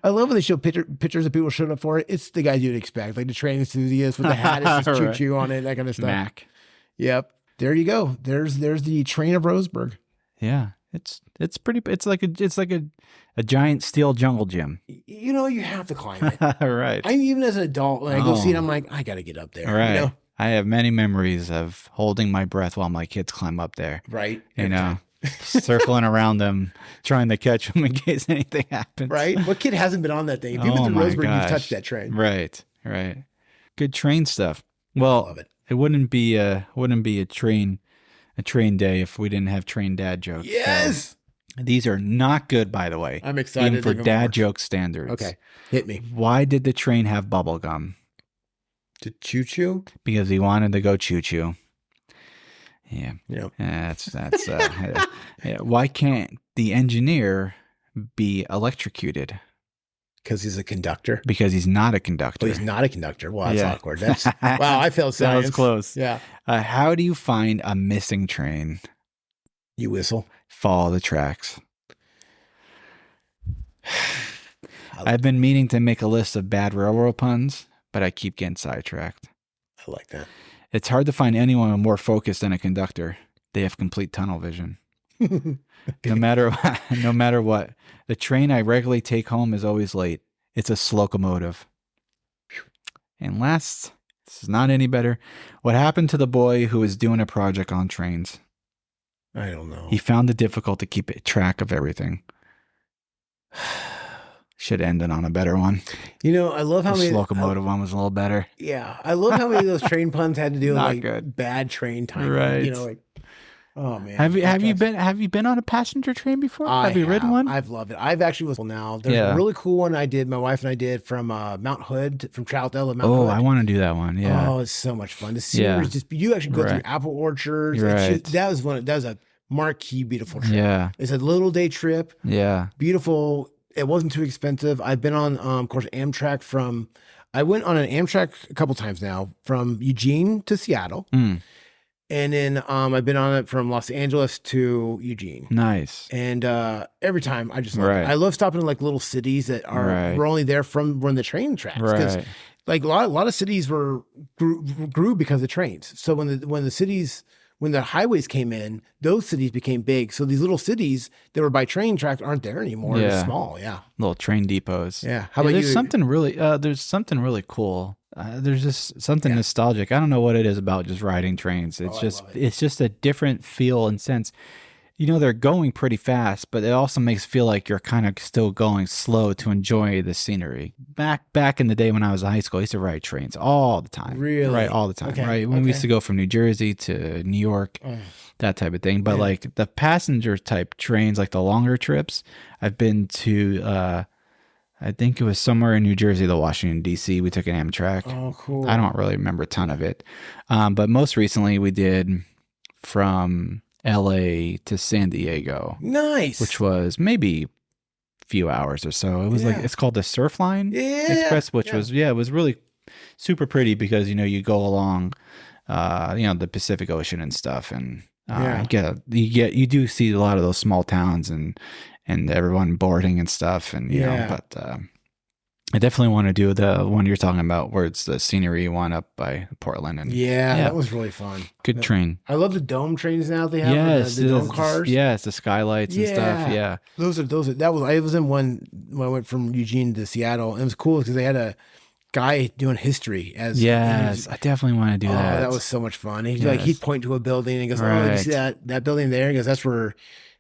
Speaker 1: I love when they show pictures of people showing up for it. It's the guys you'd expect, like the train enthusiasts with the hat, it says choo choo on it, that kind of stuff.
Speaker 2: Mac.
Speaker 1: Yep. There you go. There's the train of Roseburg.
Speaker 2: Yeah. It's pretty, it's like a giant steel jungle gym.
Speaker 1: You have to climb it.
Speaker 2: Right.
Speaker 1: Even as an adult, when I go see it, I'm like, I got to get up there.
Speaker 2: Right. I have many memories of holding my breath while my kids climb up there.
Speaker 1: Right.
Speaker 2: Circling around them, trying to catch them in case anything happens.
Speaker 1: Right. What kid hasn't been on that thing? If you've been to Roseburg, you've touched that train.
Speaker 2: Right. Right. Good train stuff. Well,
Speaker 1: love it.
Speaker 2: It wouldn't be a train day if we didn't have train dad jokes.
Speaker 1: Yes.
Speaker 2: So these are not good, by the way.
Speaker 1: I'm excited.
Speaker 2: Even for dad joke standards.
Speaker 1: Okay. Hit me.
Speaker 2: Why did the train have bubble gum?
Speaker 1: To choo choo?
Speaker 2: Because he wanted to go choo choo. Yeah.
Speaker 1: Yep.
Speaker 2: That's yeah. Why can't the engineer be electrocuted?
Speaker 1: Because he's a conductor.
Speaker 2: Because he's not a conductor.
Speaker 1: Oh, he's not a conductor. Well, that's awkward. Wow, I failed science.
Speaker 2: That was close.
Speaker 1: Yeah.
Speaker 2: How do you find a missing train?
Speaker 1: You whistle.
Speaker 2: Follow the tracks. I've been meaning to make a list of bad railroad puns, but I keep getting sidetracked.
Speaker 1: I like that.
Speaker 2: It's hard to find anyone more focused than a conductor. They have complete tunnel vision. Okay. No matter what, the train I regularly take home is always late. It's a locomotive. And last, this is not any better. What happened to the boy who was doing a project on trains?
Speaker 1: I don't know.
Speaker 2: He found it difficult to keep track of everything. Should end it on a better one.
Speaker 1: I love how many
Speaker 2: locomotive one was a little better.
Speaker 1: Yeah, I love how many of those train puns had to do with
Speaker 2: good.
Speaker 1: Bad train timing.
Speaker 2: Right.
Speaker 1: Oh man.
Speaker 2: Have you been on a passenger train before? Have you ridden one?
Speaker 1: I've loved it. I've actually was now. There's a really cool one I did. My wife and I did from Mount Hood, from Troutdale to Mount Hood.
Speaker 2: Oh, I want to do that one. Yeah.
Speaker 1: Oh, it's so much fun. The scenery is just. You actually go through apple orchards.
Speaker 2: Right.
Speaker 1: That was a marquee, beautiful trip.
Speaker 2: Yeah.
Speaker 1: It's a little day trip.
Speaker 2: Yeah.
Speaker 1: Beautiful. It wasn't too expensive. I've been on, of course, Amtrak I went on an Amtrak a couple times now from Eugene to Seattle. And then I've been on it from Los Angeles to Eugene.
Speaker 2: Nice.
Speaker 1: And every time I just love it. I love stopping in like little cities that were only there from when the train tracks. Because like a lot of cities grew because of trains. So when the highways came in, those cities became big. So these little cities that were by train tracks aren't there anymore. They're small. Yeah.
Speaker 2: Little train depots.
Speaker 1: Yeah. How about you?
Speaker 2: There's something really cool. There's just something nostalgic. I don't know what it is about just riding trains. It's just a different feel and sense. They're going pretty fast, but it also makes it feel like you're kind of still going slow to enjoy the scenery. Back in the day when I was in high school, I used to ride trains all the time.
Speaker 1: Really?
Speaker 2: Right, all the time.
Speaker 1: Okay.
Speaker 2: Right, when we used to go from New Jersey to New York, that type of thing. But like the passenger type trains, like the longer trips, I've been to. I think it was somewhere in New Jersey to Washington, D.C. We took an Amtrak.
Speaker 1: Oh, cool.
Speaker 2: I don't really remember a ton of it. But most recently we did from L.A. to San Diego.
Speaker 1: Nice.
Speaker 2: Which was maybe a few hours or so. It was it's called the Surfline Express, which was, it was really super pretty because, you go along, the Pacific Ocean and stuff. And you do see a lot of those small towns and everyone boarding and stuff. And, but I definitely want to do the one you're talking about where it's the scenery one up by Portland. And
Speaker 1: that was really fun.
Speaker 2: Good train.
Speaker 1: I love the dome trains now they have. The dome cars.
Speaker 2: Yes, the skylights and stuff. Yeah.
Speaker 1: I was in one when I went from Eugene to Seattle. And it was cool because they had a guy doing history as.
Speaker 2: Yes, I definitely want to do that.
Speaker 1: That was so much fun. He'd point to a building and he goes, "Oh, you see that building there?" He goes, "That's where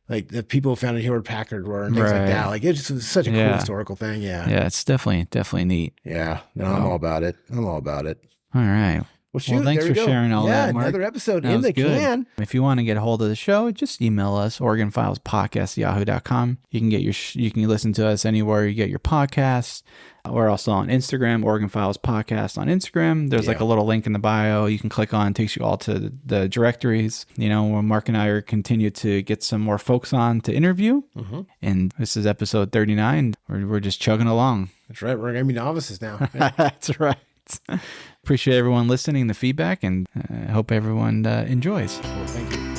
Speaker 1: like the people who founded Hewlett Packard were," and things like that. Like it's just such a cool historical thing. Yeah.
Speaker 2: Yeah, it's definitely neat.
Speaker 1: Yeah. No, I'm all about it.
Speaker 2: All right.
Speaker 1: Well, shoot,
Speaker 2: thanks
Speaker 1: there we
Speaker 2: for
Speaker 1: go.
Speaker 2: sharing all that, Mark.
Speaker 1: Another episode
Speaker 2: That
Speaker 1: in
Speaker 2: was
Speaker 1: the
Speaker 2: good.
Speaker 1: can.
Speaker 2: If you want to get a hold of the show, just email us, OregonFilesPodcast@yahoo.com. You can get you can listen to us anywhere you get your podcasts. We're also on Instagram, Oregon Files Podcast on Instagram. There's like a little link in the bio you can click on. It takes you all to the directories. You know, when Mark and I are continue to get some more folks on to interview. Mm-hmm. And this is episode 39. We're just chugging along.
Speaker 1: That's right. We're going to be novices now.
Speaker 2: That's right. Appreciate everyone listening, the feedback, and I hope everyone enjoys.
Speaker 1: Well, thank you.